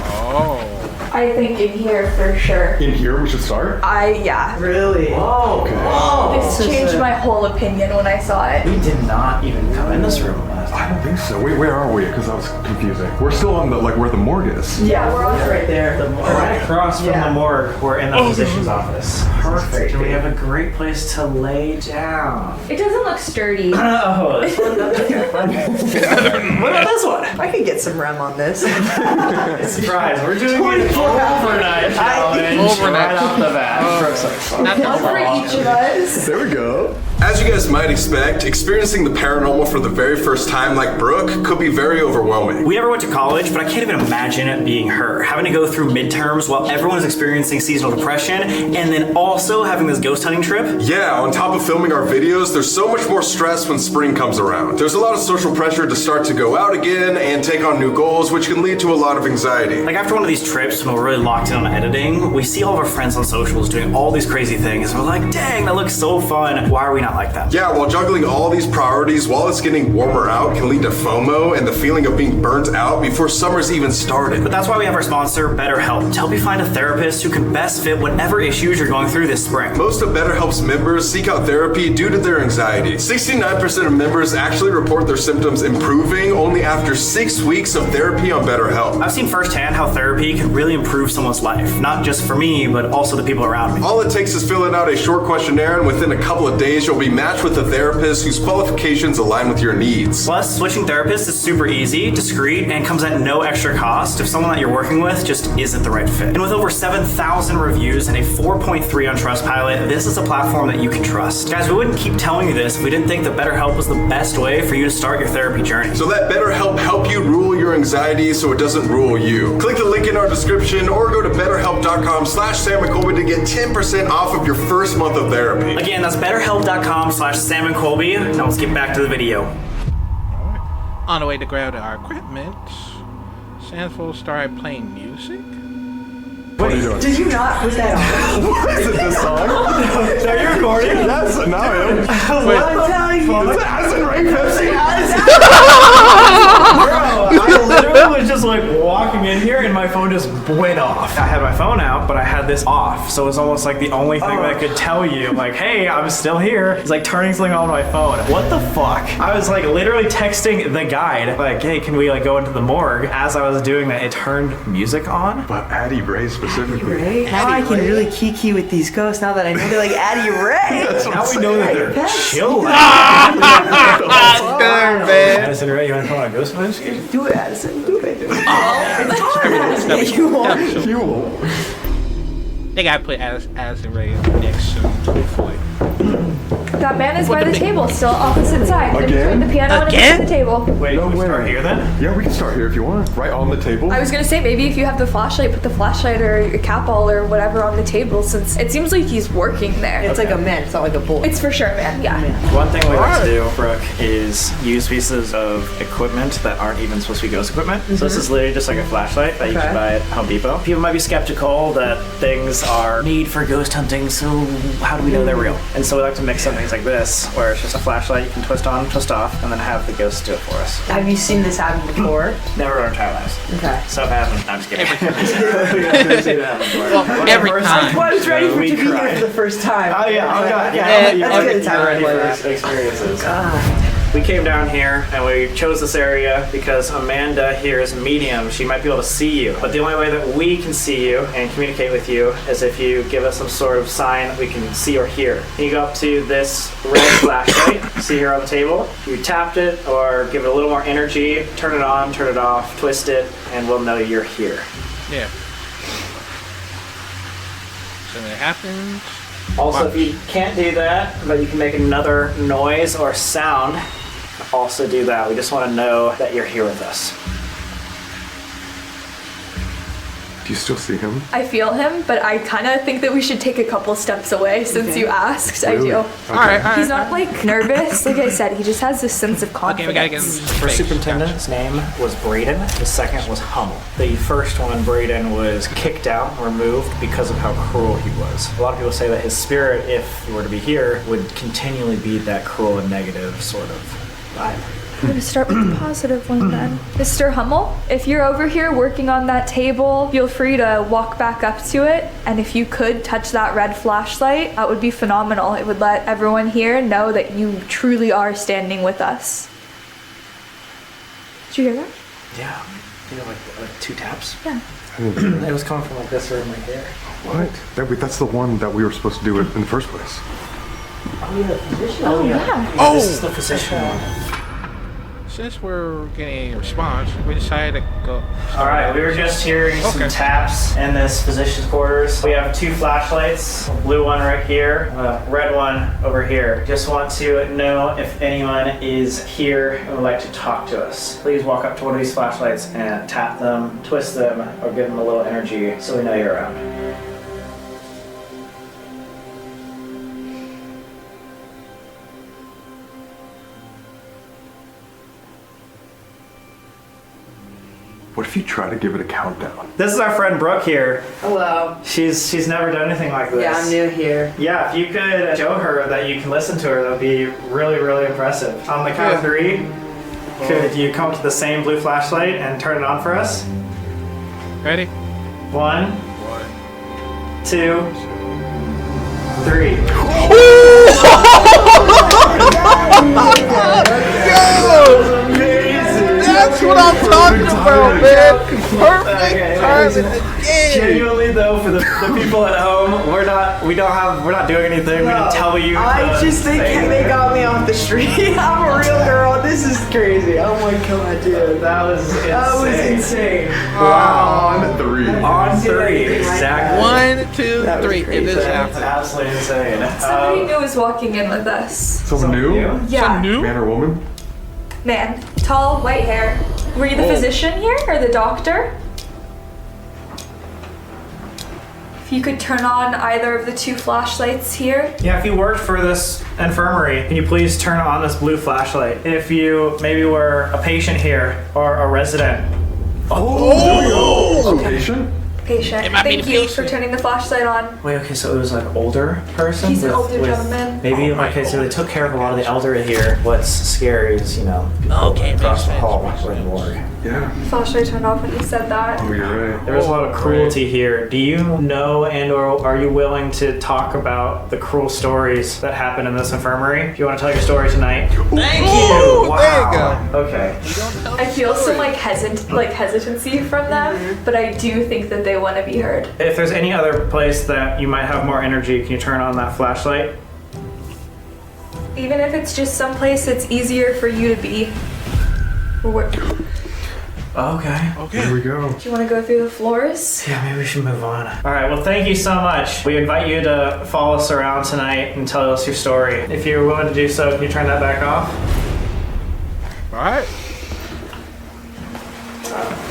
Speaker 2: Oh.
Speaker 4: I think in here for sure.
Speaker 3: In here we should start?
Speaker 4: Yeah.
Speaker 7: Really?
Speaker 4: This changed my whole opinion when I saw it.
Speaker 1: We did not even come in this room last
Speaker 3: I
Speaker 1: time.
Speaker 3: don't think so. Wait, where are we? Because that was confusing. We're still on the, like, where the morgue is.
Speaker 7: Yeah, we're all right there.
Speaker 1: Right across from the morgue, we're in the physician's office. Perfect. And we have a great place to lay down.
Speaker 4: It doesn't look sturdy.
Speaker 1: Oh, this one doesn't get fun. What about this one?
Speaker 7: I could get some REM on this.
Speaker 1: Surprise, we're doing it overnight challenge.
Speaker 2: Overnight.
Speaker 1: Right off the bat.
Speaker 2: Not the
Speaker 4: One for each of us.
Speaker 3: There we go.
Speaker 9: As you guys might expect, experiencing the paranormal for the very first time like Brooke could be very overwhelming.
Speaker 5: We never went to college, but I can't even imagine it being her. Having to go through midterms while everyone is experiencing seasonal depression, and then also having this ghost hunting trip.
Speaker 9: Yeah, on top of filming our videos, there's so much more stress when spring comes around. There's a lot of social pressure to start to go out again and take on new goals, which can lead to a lot of anxiety.
Speaker 5: Like after one of these trips, when we're really locked in on editing, we see all of our friends on socials doing all these crazy things, and we're like, dang, that looks so fun. Why are we not like that?
Speaker 9: Yeah, while juggling all these priorities while it's getting warmer out can lead to FOMO and the feeling of being burnt out before summer's even started.
Speaker 5: But that's why we have our sponsor, BetterHelp, to help you find a therapist who can best fit whatever issues you're going through this spring.
Speaker 9: Most of BetterHelp's members seek out therapy due to their anxiety. 69% of members actually report their symptoms improving only after 6 weeks of therapy on BetterHelp.
Speaker 5: I've seen firsthand how therapy can really improve someone's life, not just for me, but also the people around me.
Speaker 9: All it takes is filling out a short questionnaire, and within a couple of days, you'll be matched with a therapist whose qualifications align with your needs.
Speaker 5: Plus, switching therapists is super easy, discreet, and comes at no extra cost if someone that you're working with just isn't the right fit. And with over 7,000 reviews and a 4.3 on Trustpilot, this is a platform that you can trust. Guys, we wouldn't keep telling you this if we didn't think that BetterHelp was the best way for you to start your therapy journey.
Speaker 9: So let BetterHelp help you rule your anxiety so it doesn't rule you. Click the link in our description or go to betterhelp.com/SamMcColby to get 10% off of your first month of therapy.
Speaker 5: Again, that's betterhelp.com/SamandColby. Now let's get back to the video.
Speaker 2: On the way to grab our equipment, Sanford started playing music.
Speaker 3: What are you doing?
Speaker 7: Did you not put that on?
Speaker 3: What is it, this song?
Speaker 1: Are you recording?
Speaker 3: Yes, now I am.
Speaker 7: I'm telling you.
Speaker 3: It's Acid Rain Pepsi.
Speaker 1: I literally was just like walking in here and my phone just went off. I had my phone out, but I had this off. So it was almost like the only thing that could tell you, like, hey, I'm still here. It's like turning something on my phone. What the fuck? I was like literally texting the guide, like, hey, can we like go into the morgue? As I was doing that, it turned music on.
Speaker 3: But Addie Ray specifically.
Speaker 7: Right? Now I can really kiki with these ghosts now that I know they're like Addie Ray.
Speaker 1: Now we know that they're chill.
Speaker 2: Damn, man.
Speaker 1: Addison Ray, you want to call on a ghost investigation?
Speaker 7: Do it, Addison. Do it. Yeah, you won't.
Speaker 3: You won't.
Speaker 2: They gotta put Addison Rae next soon, hopefully.
Speaker 4: That man is by the table, still opposite side. In between the piano and
Speaker 2: Again?
Speaker 4: the table.
Speaker 1: Wait,
Speaker 3: No
Speaker 1: can we
Speaker 3: way.
Speaker 1: start here then?
Speaker 3: Yeah, we can start here if you want. Right on the table.
Speaker 4: I was gonna say, maybe if you have the flashlight, put the flashlight or your cat ball or whatever on the table, since it seems like he's working there.
Speaker 7: It's like a man, it's not like a boy.
Speaker 4: It's for sure, man. Yeah.
Speaker 1: One thing we like to do, Brooke, is use pieces of equipment that aren't even supposed to be ghost equipment. So this is literally just like a flashlight that you can buy at Home Depot. People might be skeptical that things are made for ghost hunting, so how do we know they're real? And so we like to mix some things like this, where it's just a flashlight you can twist on, twist off, and then have the ghost do it for us.
Speaker 7: Have you seen this happen before?
Speaker 1: Never in our entire lives.
Speaker 7: Okay.
Speaker 1: So if I haven't, I'm just kidding.
Speaker 2: Every time.
Speaker 7: I was ready for
Speaker 1: We
Speaker 7: you to be here
Speaker 1: cried.
Speaker 7: for the first time.
Speaker 1: Oh yeah, oh god,
Speaker 7: Yeah,
Speaker 1: yeah.
Speaker 7: that's good
Speaker 1: You're
Speaker 7: time.
Speaker 1: ready for experiences. We came down here and we chose this area because Amanda here is a medium. She might be able to see you. But the only way that we can see you and communicate with you is if you give us some sort of sign that we can see or hear. You go up to this red flashlight, see here on the table. You tapped it or give it a little more energy, turn it on, turn it off, twist it, and we'll know you're here.
Speaker 2: Yeah. So when it happens.
Speaker 1: Also, if you can't do that, but you can make another noise or sound, also do that. We just want to know that you're here with us.
Speaker 3: Do you still see him?
Speaker 4: I feel him, but I kind of think that we should take a couple steps away since you asked.
Speaker 3: Really?
Speaker 4: I do.
Speaker 3: Okay.
Speaker 2: Alright.
Speaker 4: He's not like nervous. Like I said, he just has this sense of confidence.
Speaker 2: Okay, we gotta get him.
Speaker 1: First superintendent's name was Braden. The second was Hummel. The first one, Braden, was kicked out, removed because of how cruel he was. A lot of people say that his spirit, if he were to be here, would continually be that cruel and negative sort of vibe.
Speaker 4: I'm gonna start with the positive one then. Mr. Hummel, if you're over here working on that table, feel free to walk back up to it. And if you could touch that red flashlight, that would be phenomenal. It would let everyone here know that you truly are standing with us. Did you hear that?
Speaker 1: Yeah. You know, like 2 taps?
Speaker 4: Yeah.
Speaker 1: It was coming from like this room right here.
Speaker 3: What? That's the one that we were supposed to do it in the first place.
Speaker 1: Oh yeah.
Speaker 2: Oh!
Speaker 1: This is the physician one.
Speaker 2: Since we're getting a response, we decided to go.
Speaker 1: All right, we were just hearing some
Speaker 2: Okay.
Speaker 1: taps in this physician's quarters. We have 2 flashlights, a blue one right here, a red one over here. Just want to know if anyone is here and would like to talk to us. Please walk up to one of these flashlights and tap them, twist them, or give them a little energy so we know you're around.
Speaker 3: What if you try to give it a countdown?
Speaker 1: This is our friend Brooke here.
Speaker 7: Hello.
Speaker 1: She's never done anything like this.
Speaker 7: Yeah, I'm new here.
Speaker 1: Yeah, if you could show her that you can listen to her, that would be really, really impressive. On the count of 3, could you come up to the same blue flashlight and turn it on for us?
Speaker 2: Ready?
Speaker 1: 1, 2, 3.
Speaker 2: That's what I'm talking about, man. Perfect timing again.
Speaker 1: Genuinely though, for the people at home, we're not doing anything. We didn't tell you.
Speaker 7: I just think they got me off the street. I'm a real girl. This is crazy. Oh my god, dude.
Speaker 1: That was insane.
Speaker 7: That was insane.
Speaker 3: Wow. On 3.
Speaker 1: On 3, exactly.
Speaker 2: 1, 2,
Speaker 7: That was
Speaker 2: 3. If
Speaker 7: crazy.
Speaker 2: this
Speaker 1: That's
Speaker 2: happens.
Speaker 1: absolutely insane.
Speaker 4: Somebody new is walking in with us.
Speaker 3: Someone new?
Speaker 4: Yeah.
Speaker 2: New?
Speaker 3: Man or woman?
Speaker 4: Man. Tall, white hair. Were you the physician here or the doctor? If you could turn on either of the 2 flashlights here.
Speaker 1: Yeah, if you worked for this infirmary, can you please turn on this blue flashlight? If you maybe were a patient here or a resident.
Speaker 3: Oh! A patient?
Speaker 4: Patient.
Speaker 2: It might be
Speaker 4: Thank
Speaker 2: the
Speaker 4: you
Speaker 2: patient.
Speaker 4: for turning the flashlight on.
Speaker 1: Wait, okay, so it was like older person?
Speaker 4: He's an older gentleman.
Speaker 1: Maybe, okay, so they took care of a lot of the elderly here. What's scary is, people
Speaker 2: Okay,
Speaker 1: across the
Speaker 2: makes
Speaker 1: hall
Speaker 2: sense.
Speaker 1: were in the morgue.
Speaker 3: Yeah.
Speaker 4: Flashlight turned off when you said that.
Speaker 3: Oh, you're right.
Speaker 1: There was a lot of cruelty here. Do you know and or are you willing to talk about the cruel stories that happened in this infirmary? Do you want to tell your story tonight? Thank
Speaker 2: Ooh,
Speaker 1: you!
Speaker 2: there you
Speaker 1: Wow. Okay.
Speaker 4: I feel some hesitancy from them, but I do think that they want to be heard.
Speaker 1: If there's any other place that you might have more energy, can you turn on that flashlight?
Speaker 4: Even if it's just someplace that's easier for you to be.
Speaker 1: Okay.
Speaker 3: Here we go.
Speaker 4: Do you want to go through the floors?
Speaker 1: Yeah, maybe we should move on. All right, well, thank you so much. We invite you to follow us around tonight and tell us your story. If you're willing to do so, can you turn that back off?
Speaker 2: Alright.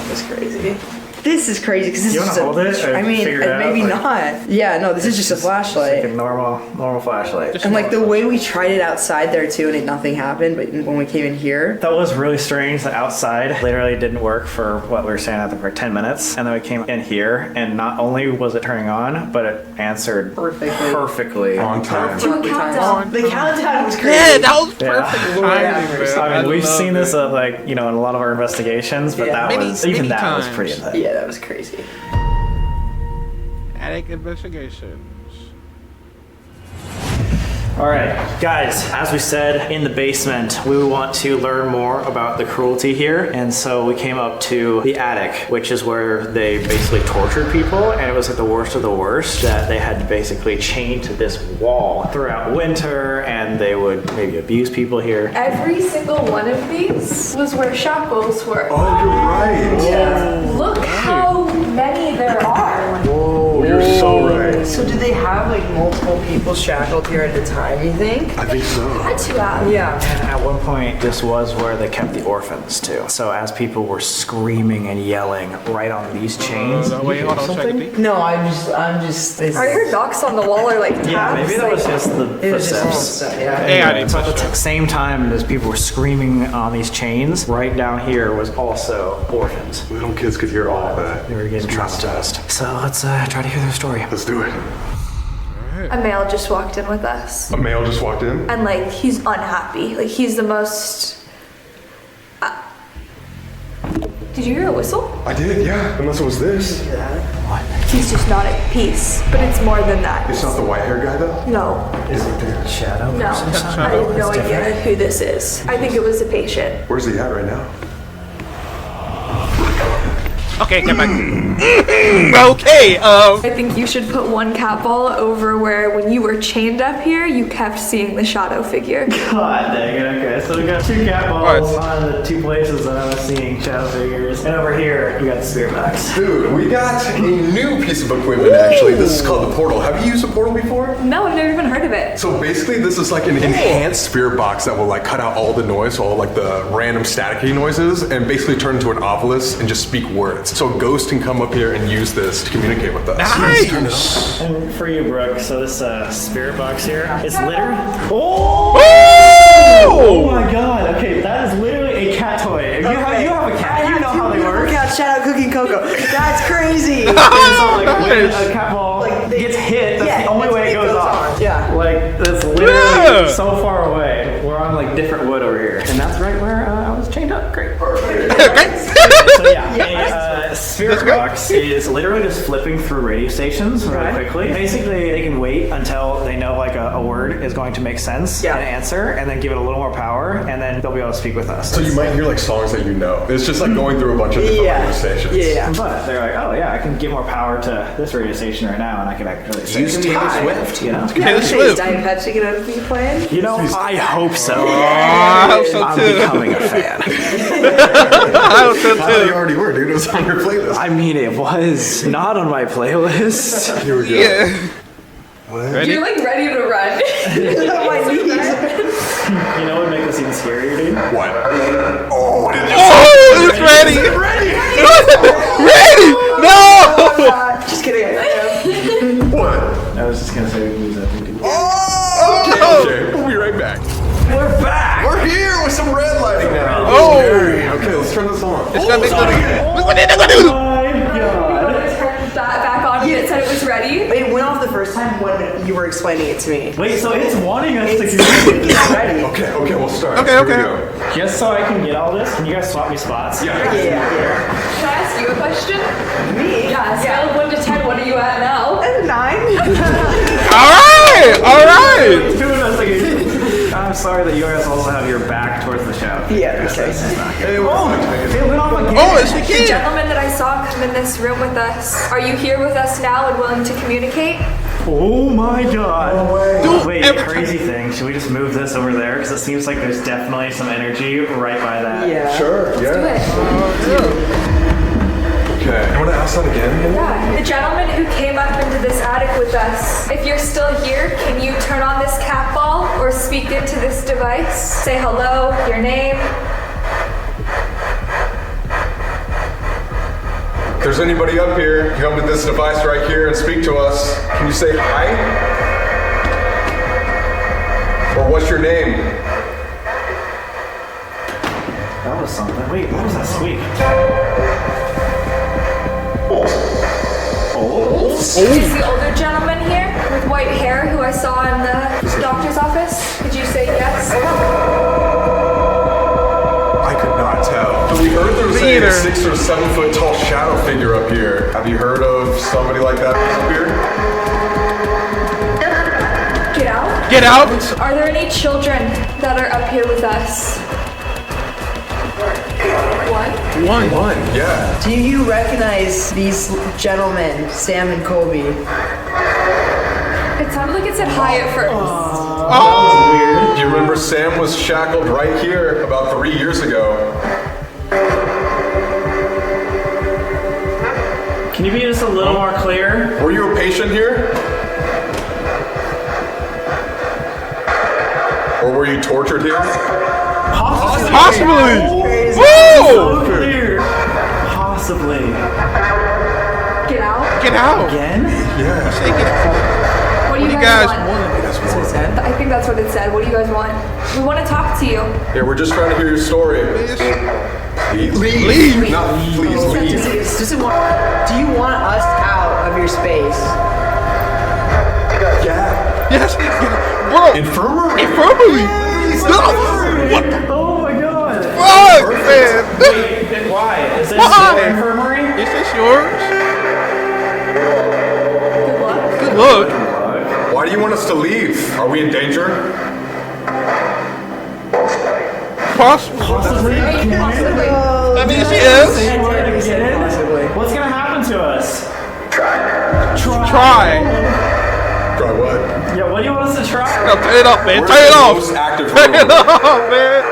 Speaker 7: That's crazy. This is crazy because this
Speaker 1: You
Speaker 7: is
Speaker 1: wanna
Speaker 7: just
Speaker 1: hold it or
Speaker 7: I mean,
Speaker 1: figure it out,
Speaker 7: maybe
Speaker 1: like-
Speaker 7: not. Yeah, no, this is just a flashlight.
Speaker 1: Like a normal flashlight.
Speaker 7: And like the way we tried it outside there too, and nothing happened. But when we came in here,
Speaker 1: That was really strange. The outside literally didn't work for what we were staying at for 10 minutes. And then we came in here, and not only was it turning on, but it answered perfectly.
Speaker 3: On time.
Speaker 4: Do a countdown.
Speaker 7: the countdown was crazy.
Speaker 2: Yeah, that was
Speaker 1: Yeah.
Speaker 2: perfect timing, bro.
Speaker 1: I mean, we've
Speaker 2: love
Speaker 1: seen
Speaker 2: it.
Speaker 1: this in a lot of our investigations, but
Speaker 7: Yeah.
Speaker 1: that was
Speaker 2: Many
Speaker 1: that was
Speaker 2: times.
Speaker 1: pretty intense.
Speaker 7: Yeah, that was crazy.
Speaker 2: Attic investigations.
Speaker 1: All right, guys, as we said, in the basement, we want to learn more about the cruelty here. And so we came up to the attic, which is where they basically tortured people. And it was like the worst of the worst that they had to basically chain to this wall throughout winter. And they would maybe abuse people here.
Speaker 4: Every single one of these was where shackles were.
Speaker 3: Oh, you're right.
Speaker 4: Yeah. Look how many there are.
Speaker 3: Whoa, you're so right.
Speaker 7: So did they have like multiple people shackled here at a time? You think?
Speaker 3: I think so.
Speaker 4: Had to have.
Speaker 7: Yeah.
Speaker 1: And at one point, this was where they kept the orphans too. So as people were screaming and yelling right on these chains.
Speaker 2: Wait, hold on, check it.
Speaker 7: No, I'm just. It's,
Speaker 4: Are your knocks on the wall or like taps?
Speaker 1: Yeah, maybe that was just the
Speaker 7: it was just
Speaker 1: footsteps.
Speaker 7: almost, yeah.
Speaker 2: Hey, I need
Speaker 1: So at
Speaker 2: to
Speaker 1: the same time as people were screaming on these chains, right down here was also orphans.
Speaker 3: Little kids could hear all of that.
Speaker 1: They were getting traumatized. So let's try to hear their story.
Speaker 3: Let's do it.
Speaker 4: A male just walked in with us.
Speaker 3: A male just walked in.
Speaker 4: And like, he's unhappy. Like, he's the most... Did you hear a whistle?
Speaker 3: I did, yeah. Unless it was this.
Speaker 4: He's just not at peace. But it's more than that.
Speaker 3: It's not the white hair guy though.
Speaker 4: No.
Speaker 1: Is it the shadow?
Speaker 4: No. I have no idea who this is. I think it was a patient.
Speaker 3: Where's he at right now?
Speaker 2: Okay, get back. Okay,
Speaker 4: I think you should put one cat ball over where when you were chained up here, you kept seeing the shadow figure.
Speaker 1: God dang it, okay. So we got two cat balls on the two places that I was seeing shadow figures. And over here, we got the spirit box.
Speaker 3: Dude, we got a new piece of equipment actually. This is called the portal. Have you used a portal before?
Speaker 4: No, I've never even heard of it.
Speaker 3: So basically this is like an enhanced spirit box that will like cut out all the noise, all like the random staticky noises, and basically turn into an obelisk and just speak words. So a ghost can come up here and use this to communicate with us.
Speaker 2: nice.
Speaker 1: And for you, Brooke, so this spirit box here is literally... Oh! Oh my god, okay, that is literally a cat toy. If you have a cat, you know how they work.
Speaker 7: Cat Shadow Cookie Cocoa. That's crazy.
Speaker 1: And so like when a cat ball gets hit, that's the only way it goes off.
Speaker 7: Yeah.
Speaker 1: Like that's literally so far away. We're on like different wood over here, and that's right where I was chained up. Great. So yeah, a spirit box is literally just flipping through radio stations really quickly. Basically, they can wait until they know like a word is going to make sense and answer, and then give it a little more power, and then they'll be able to speak with us.
Speaker 3: So you might hear like songs that you know. It's just like going through a bunch of different radio stations.
Speaker 7: Yeah.
Speaker 1: But they're like, oh yeah, I can give more power to this radio station right now, and I can actually say
Speaker 8: Use Taylor Swift.
Speaker 1: you know?
Speaker 2: Taylor
Speaker 7: Is
Speaker 2: Swift.
Speaker 7: Diet Pepsi gonna be playing?
Speaker 1: You know, I hope so.
Speaker 2: I hope so
Speaker 1: I'm
Speaker 2: too.
Speaker 1: becoming a fan.
Speaker 2: I hope so
Speaker 3: I thought you
Speaker 2: too.
Speaker 3: already were, dude. It was on your playlist.
Speaker 1: I mean, it was not on my playlist.
Speaker 3: Here we go.
Speaker 2: Yeah.
Speaker 4: You're like ready to run.
Speaker 7: My knees.
Speaker 1: You know what would make this even scarier, dude?
Speaker 3: What? Oh, what did you
Speaker 2: Oh, it's ready. Ready. No.
Speaker 7: Just kidding. I
Speaker 3: What?
Speaker 1: I was just gonna say we can use that thing to
Speaker 3: Okay, we'll be right back.
Speaker 1: We're back!
Speaker 3: We're here with some red lighting now.
Speaker 2: Oh.
Speaker 3: Okay, let's turn this on.
Speaker 2: It's gonna be
Speaker 1: Oh my god!
Speaker 4: Turn that back on. It said it was ready.
Speaker 7: It went off the first time when you were explaining it to me.
Speaker 1: Wait, so it's wanting us to communicate.
Speaker 7: It's ready.
Speaker 3: Okay, we'll start.
Speaker 2: Okay,
Speaker 3: Here we
Speaker 2: okay.
Speaker 3: go.
Speaker 1: Just so I can get all this, can you guys swap me spots?
Speaker 3: Yeah.
Speaker 4: Can I ask you a question? Me? Yeah, scale of 1 to 10, what are you at now?
Speaker 7: 9.
Speaker 2: All right.
Speaker 1: Doing us again. I'm sorry that you guys also have your back towards the shadow.
Speaker 7: Yeah, okay.
Speaker 3: Hey, what's
Speaker 1: It went off again.
Speaker 2: Oh, it's the
Speaker 4: The
Speaker 2: kid.
Speaker 4: gentleman that I saw come in this room with us, are you here with us now and willing to communicate?
Speaker 1: Oh my god.
Speaker 3: No way.
Speaker 2: Dude,
Speaker 1: Wait,
Speaker 2: every
Speaker 1: crazy thing. Should we just move this over there? Because it seems like there's definitely some energy right by that.
Speaker 7: Yeah.
Speaker 3: Sure, yeah. Okay. You want to ask that again?
Speaker 4: Yeah. The gentleman who came up into this attic with us, if you're still here, can you turn on this cat ball or speak into this device? Say hello, your name.
Speaker 9: If there's anybody up here, come to this device right here and speak to us. Can you say hi? Or what's your name?
Speaker 1: That was something. Wait, what was that squeak?
Speaker 4: Is the older gentleman here with white hair who I saw in the doctor's office? Could you say yes?
Speaker 9: I could not tell. We heard there was a 6 or 7 foot tall shadow figure up here. Have you heard of somebody like that up here?
Speaker 4: Get out.
Speaker 2: Get out!
Speaker 4: Are there any children that are up here with us? One.
Speaker 9: One, yeah.
Speaker 7: Do you recognize these gentlemen, Sam and Colby?
Speaker 4: It sounded like it said hi at first.
Speaker 9: Do you remember Sam was shackled right here about 3 years ago?
Speaker 1: Can you be just a little more clear?
Speaker 9: Were you a patient here? Or were you tortured here?
Speaker 2: Possibly!
Speaker 1: So
Speaker 2: Woo!
Speaker 1: clear. Possibly.
Speaker 4: Get out.
Speaker 2: Get out!
Speaker 1: Again?
Speaker 9: Yeah.
Speaker 2: Take it.
Speaker 4: What do you
Speaker 2: guys
Speaker 4: guys want?
Speaker 2: want?
Speaker 4: I think that's what it said. What do you guys want? We want to talk to you.
Speaker 9: Yeah, we're just trying to hear your story. Leave.
Speaker 2: Leave.
Speaker 9: Not please leave.
Speaker 7: Do you want us out of your space?
Speaker 9: Yeah.
Speaker 2: Yes! Bro!
Speaker 9: Infirmary?
Speaker 2: Infirmary! What the
Speaker 1: Oh my god.
Speaker 2: fuck, man?
Speaker 1: Wait, why? Is this
Speaker 2: Why?
Speaker 1: your infirmary?
Speaker 2: Is this yours?
Speaker 4: Good luck.
Speaker 2: Good luck.
Speaker 9: Why do you want us to leave? Are we in danger?
Speaker 2: Possibly.
Speaker 1: Possibly.
Speaker 4: Possibly.
Speaker 2: I mean, she is.
Speaker 1: Say word again?
Speaker 7: Possibly.
Speaker 1: What's gonna happen to us?
Speaker 2: Try.
Speaker 9: Try what?
Speaker 1: Yeah, what do you want us to try?
Speaker 2: No, turn it off, man.
Speaker 9: We're
Speaker 2: Turn it
Speaker 9: the
Speaker 2: off.
Speaker 9: most active
Speaker 2: Turn it
Speaker 9: room.
Speaker 2: off, man.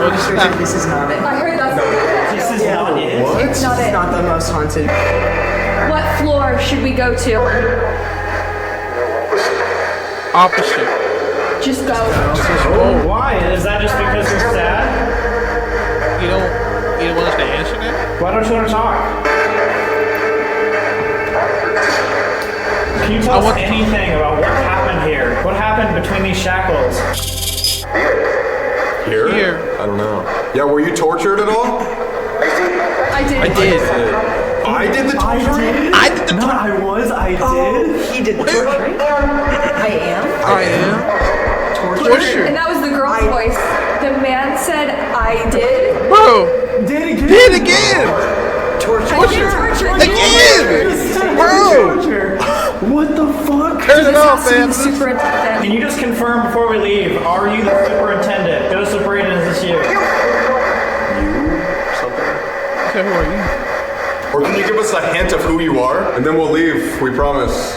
Speaker 2: Oh, this is not.
Speaker 7: This is not it.
Speaker 4: I heard that's
Speaker 1: This is not it.
Speaker 4: It's not it.
Speaker 7: Not the most haunted.
Speaker 4: What floor should we go to?
Speaker 2: Opposite.
Speaker 4: Just go.
Speaker 1: Oh, why? Is that just because you're sad?
Speaker 2: You don't want us to answer that?
Speaker 1: Why don't you want to talk? Can you tell us anything about what happened here? What happened between these shackles?
Speaker 9: Here? I don't know. Yeah, were you tortured at all?
Speaker 4: I did.
Speaker 2: I did.
Speaker 9: I did the torturing?
Speaker 2: I did the
Speaker 1: No, I was. I did.
Speaker 7: He did the torturing. I am.
Speaker 2: I am. Torture.
Speaker 4: And that was the girl's voice. The man said, I did.
Speaker 2: Bro,
Speaker 1: Did again.
Speaker 2: did it again.
Speaker 4: I did torture.
Speaker 2: Again. Bro.
Speaker 1: What the fuck?
Speaker 2: Turn it
Speaker 4: This
Speaker 2: off,
Speaker 4: has to be
Speaker 2: man.
Speaker 4: the superintendent.
Speaker 1: Can you just confirm before we leave? Are you the superintendent? Joseph Braden, is this you?
Speaker 2: Okay, who are you?
Speaker 9: Or can you give us a hint of who you are? And then we'll leave, we promise.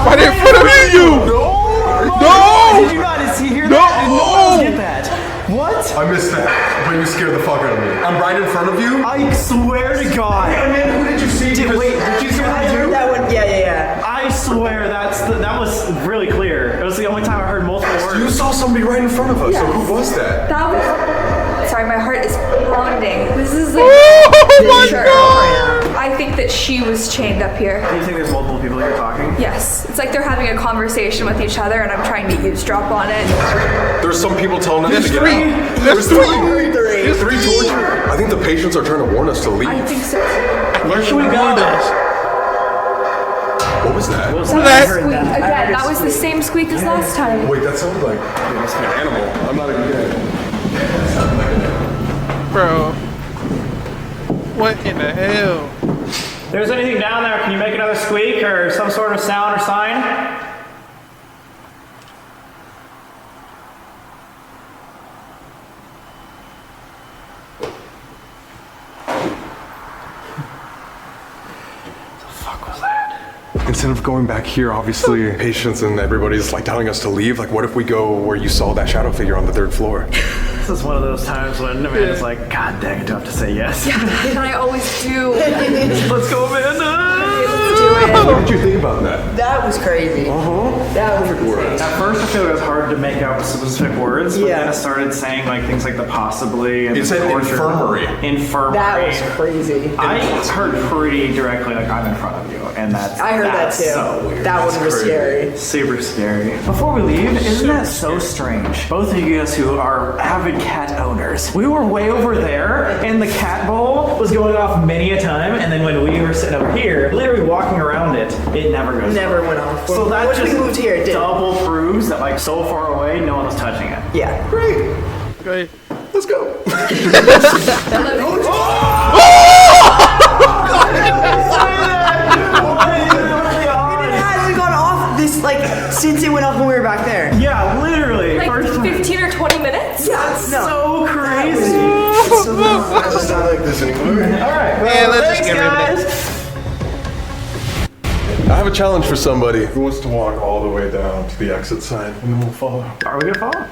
Speaker 2: Right in front of you! No!
Speaker 1: Did you not hear
Speaker 2: No!
Speaker 1: that? Did no one else get that? What?
Speaker 9: I missed that, but you scared the fuck out of me. I'm right in front of you?
Speaker 1: I swear to God.
Speaker 9: Man, who did you see?
Speaker 1: Wait, did you hear
Speaker 7: I
Speaker 1: that
Speaker 7: heard
Speaker 1: too?
Speaker 7: that one. Yeah.
Speaker 1: I swear that was really clear. It was the only time I heard multiple
Speaker 9: You
Speaker 1: words.
Speaker 9: saw somebody right in front of us, so who was that?
Speaker 4: That was. Sorry, my heart is pounding. This is like.
Speaker 2: Oh my
Speaker 4: Sure.
Speaker 2: god!
Speaker 4: I think that she was chained up here.
Speaker 1: Do you think there's multiple people here talking?
Speaker 4: Yes. It's like they're having a conversation with each other and I'm trying to eavesdrop on it.
Speaker 9: There's some people telling us
Speaker 2: There's
Speaker 9: to get
Speaker 2: three.
Speaker 9: out.
Speaker 2: There's three.
Speaker 9: There's three torture. I think the patients are trying to warn us to leave.
Speaker 4: I think so.
Speaker 1: Where should we go?
Speaker 9: What was that?
Speaker 2: That-
Speaker 4: Squeak. Again, that was the same squeak as last time.
Speaker 9: Wait, that sounded like it must be an animal. I'm not even kidding.
Speaker 2: Bro. What in the hell?
Speaker 1: If there's anything down there, can you make another squeak or some sort of sound or sign?
Speaker 3: Instead of going back here, obviously, patients and everybody's like telling us to leave. Like, what if we go where you saw that shadow figure on the 3rd floor?
Speaker 1: This is one of those times when Amanda's like, God dang it, do I have to say yes?
Speaker 4: Yeah, and I always do.
Speaker 1: Let's go, Amanda!
Speaker 3: What did you think about that?
Speaker 7: That was crazy. That was insane.
Speaker 1: At first, I feel like it was hard to make out specific words, but then I started saying like things like the possibly and
Speaker 3: It said infirmary.
Speaker 1: Infirmary.
Speaker 7: That was crazy.
Speaker 1: I heard pretty directly like I'm in front of you, and
Speaker 7: I heard that too.
Speaker 1: So weird.
Speaker 7: That one was scary.
Speaker 1: Super scary. Before we leave, isn't that so strange? Both of you guys who are avid cat owners, we were way over there, and the cat bowl was going off many a time, and then when we were sitting over here, literally walking around it, it never goes.
Speaker 7: Never went off.
Speaker 1: So that
Speaker 7: when
Speaker 1: just
Speaker 7: we moved here, it did.
Speaker 1: double proves that like so far away, no one was touching it.
Speaker 7: Yeah.
Speaker 3: Great.
Speaker 2: Great.
Speaker 3: Let's go.
Speaker 7: It hasn't gone off this since it went off when we were back there.
Speaker 1: Yeah, literally.
Speaker 4: Like 15 or 20 minutes?
Speaker 7: Yeah,
Speaker 1: So crazy.
Speaker 3: It's not like this anymore.
Speaker 1: All right.
Speaker 2: Yeah, let's just get rid of it.
Speaker 3: I have a challenge for somebody who wants to walk all the way down to the exit sign, and then we'll follow.
Speaker 1: Are we gonna follow?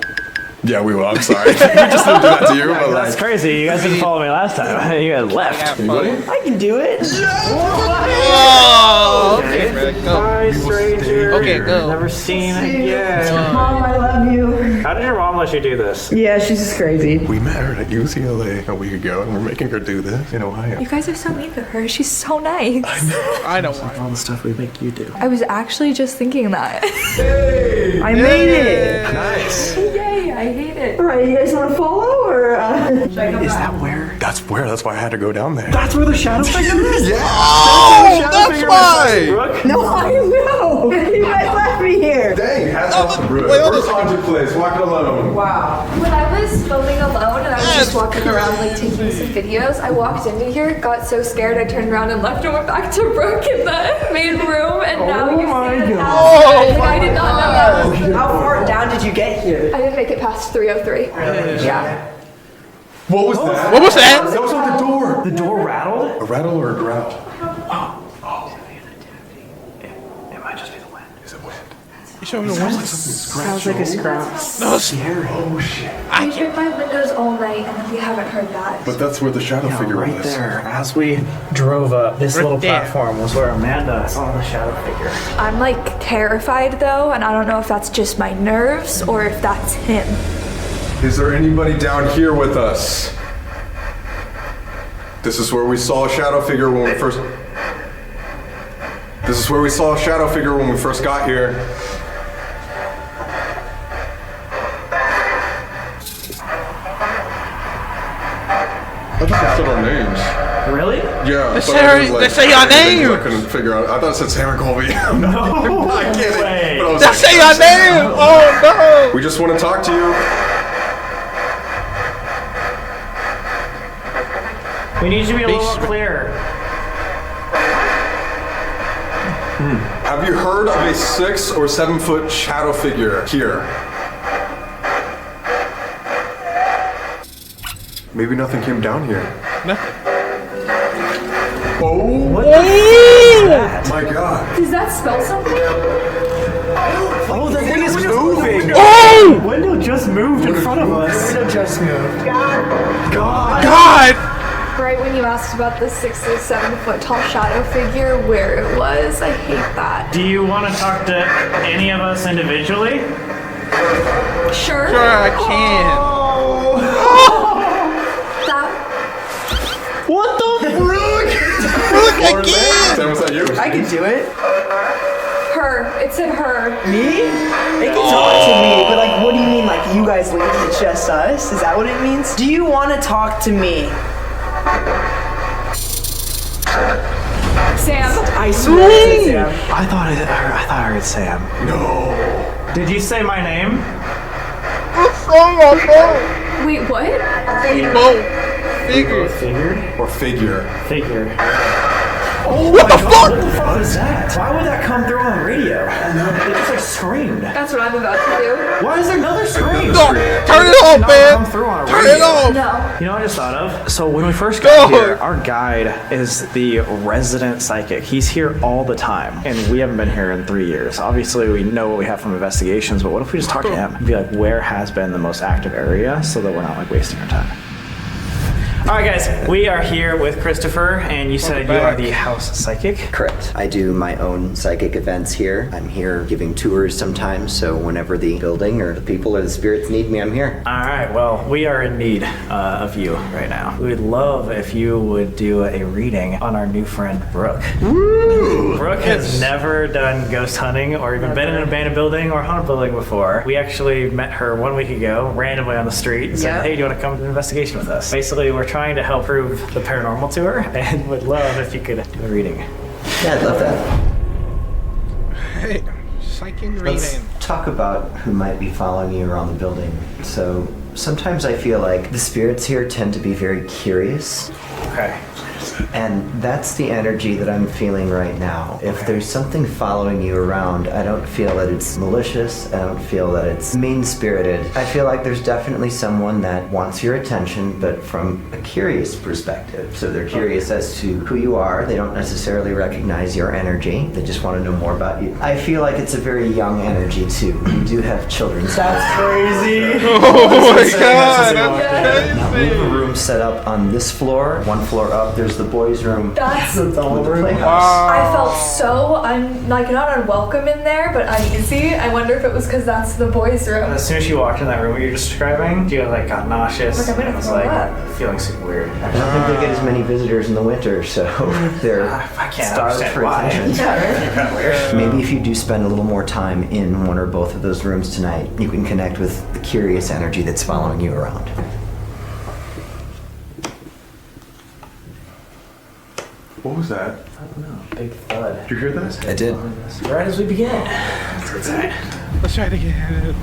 Speaker 3: Yeah, we will. I'm sorry. We just didn't do that to you. But
Speaker 1: That's crazy. You guys didn't follow me last time. You guys left.
Speaker 3: Anybody?
Speaker 7: I can do it.
Speaker 2: Oh, okay, Fred, go.
Speaker 1: Hi, stranger.
Speaker 2: Okay, go.
Speaker 1: Never seen again.
Speaker 7: Mom, I love you.
Speaker 1: How did your mom let you do this?
Speaker 7: Yeah, she's just crazy.
Speaker 3: We met her at UCLA a week ago, and we're making her do this in Ohio.
Speaker 4: You guys are so mean to her. She's so nice.
Speaker 2: I don't want
Speaker 1: All the stuff we make you do.
Speaker 4: I was actually just thinking that.
Speaker 7: I made it.
Speaker 3: Nice.
Speaker 4: Yay, I hate it.
Speaker 7: All right, you guys want to follow or?
Speaker 1: Is that where?
Speaker 3: That's where. That's why I had to go down there.
Speaker 1: That's where the shadow figure is?
Speaker 3: Yeah.
Speaker 1: Oh,
Speaker 3: that's why.
Speaker 7: No, I know. You guys left me here.
Speaker 3: Dang, hats off to Brooke. First haunted place, walking alone.
Speaker 7: Wow.
Speaker 4: When I was filming alone and I was just walking around like taking some videos, I walked into here, got so scared I turned around and left and went back to Brooke in the main room, and now you see the house. I did not know that was
Speaker 7: How far down did you get here?
Speaker 4: I didn't make it past 303. Yeah.
Speaker 3: What was that?
Speaker 2: What was that?
Speaker 3: That was on the door.
Speaker 1: The door rattled?
Speaker 3: A rattle or a growl?
Speaker 1: It might just be the wind.
Speaker 3: Is it wind?
Speaker 2: You showed me the one.
Speaker 7: Sounds like a scratch.
Speaker 2: No, scary.
Speaker 3: Oh shit.
Speaker 4: I opened my windows all night and we haven't heard that.
Speaker 3: But that's where the shadow figure
Speaker 1: Right
Speaker 3: was.
Speaker 1: there. As we drove up, this
Speaker 2: Right
Speaker 1: little
Speaker 2: there.
Speaker 1: platform was where Amanda saw the shadow figure.
Speaker 4: I'm like terrified though, and I don't know if that's just my nerves or if that's him.
Speaker 3: Is there anybody down here with us? This is where we saw a shadow figure when we first. This is where we saw a shadow figure when we first got here. I thought it said our names.
Speaker 1: Really?
Speaker 3: Yeah.
Speaker 2: They
Speaker 3: but
Speaker 2: say
Speaker 3: I
Speaker 2: our-
Speaker 3: was like-
Speaker 2: they say our names.
Speaker 3: I couldn't figure out. I thought it said Sam and Colby.
Speaker 1: No
Speaker 3: I get it.
Speaker 1: way.
Speaker 3: But I was
Speaker 2: Just
Speaker 3: like,
Speaker 2: say your name. Oh no.
Speaker 3: we just want to talk to you.
Speaker 1: We need you to be a little clearer.
Speaker 3: Have you heard of a 6 or 7 foot shadow figure here? Maybe nothing came down here.
Speaker 2: Nothing.
Speaker 3: Oh my god.
Speaker 4: Does that spell something?
Speaker 1: Oh, the thing is moving.
Speaker 2: Oh
Speaker 1: The window just moved in front of us.
Speaker 7: Window just moved.
Speaker 2: God.
Speaker 4: Right when you asked about the 6 or 7 foot tall shadow figure, where it was, I hate that.
Speaker 1: Do you want to talk to any of us individually?
Speaker 4: Sure.
Speaker 2: Sure, I can.
Speaker 4: That.
Speaker 1: What the
Speaker 2: Look again.
Speaker 3: Sam, was that you?
Speaker 7: I can do it.
Speaker 4: Her. It said her.
Speaker 7: Me? It can talk to me, but what do you mean? Like you guys leave? It's just us? Is that what it means? Do you want to talk to me?
Speaker 4: Sam.
Speaker 7: I swear it's Sam.
Speaker 1: I thought I heard Sam.
Speaker 3: No.
Speaker 1: Did you say my name?
Speaker 4: Wait, what?
Speaker 2: Both. Figure.
Speaker 1: Figure?
Speaker 3: Or figure.
Speaker 1: Figure. Oh what the fuck? What the fuck was that? Why would that come through on the radio? It just like screamed.
Speaker 4: That's what I'm about to do.
Speaker 1: Why is there another scream?
Speaker 2: No, turn it off, man. Turn it off.
Speaker 4: No.
Speaker 1: You know what I just thought of? So when we first got here, our guide is the resident psychic. He's here all the time, and we haven't been here in 3 years. Obviously, we know what we have from investigations, but what if we just talk to him and be like, where has been the most active area, so that we're not like wasting our time? All right, guys, we are here with Christopher, and you said you are the house psychic.
Speaker 8: Correct. I do my own psychic events here. I'm here giving tours sometimes, so whenever the building or the people or the spirits need me, I'm here.
Speaker 1: All right, well, we are in need of you right now. We would love if you would do a reading on our new friend, Brooke. Woo! Brooke has never done ghost hunting or even been in an abandoned building or haunted building before. We actually met her 1 week ago, randomly on the street, and said, hey, do you want to come to an investigation with us? Basically, we're trying to help prove the paranormal to her, and would love if you could do a reading.
Speaker 8: Yeah, I'd love that.
Speaker 2: Hey, psychic
Speaker 8: Let's
Speaker 2: reading.
Speaker 8: talk about who might be following you around the building. So sometimes I feel like the spirits here tend to be very curious.
Speaker 1: Okay.
Speaker 8: And that's the energy that I'm feeling right now. If there's something following you around, I don't feel that it's malicious. I don't feel that it's mean-spirited. I feel like there's definitely someone that wants your attention, but from a curious perspective. So they're curious as to who you are. They don't necessarily recognize your energy. They just want to know more about you. I feel like it's a very young energy, too. We do have children.
Speaker 1: That's crazy.
Speaker 2: Oh my god,
Speaker 8: Now, we
Speaker 2: that's
Speaker 8: have a
Speaker 2: crazy.
Speaker 8: room set up on this floor. One floor up, there's the boys' room.
Speaker 4: That's.
Speaker 8: with the playhouse.
Speaker 4: I felt so not unwelcome in there, but uneasy. I wonder if it was because that's the boys' room.
Speaker 1: As soon as you walked in that room what you're describing, you like got nauseous.
Speaker 4: Like, I'm gonna
Speaker 1: and was
Speaker 4: throw
Speaker 1: like
Speaker 4: up.
Speaker 1: feeling super weird.
Speaker 8: I don't think they get as many visitors in the winter, so they're
Speaker 1: I can't
Speaker 8: starved
Speaker 1: understand
Speaker 8: for
Speaker 1: why.
Speaker 8: attention.
Speaker 1: Kind of weird.
Speaker 8: Maybe if you do spend a little more time in one or both of those rooms tonight, you can connect with the curious energy that's following you around.
Speaker 3: What was that?
Speaker 1: I don't know. Big thud.
Speaker 3: Did you hear that?
Speaker 8: I did.
Speaker 1: Right as we begin. That's good sign.
Speaker 2: Let's try it again.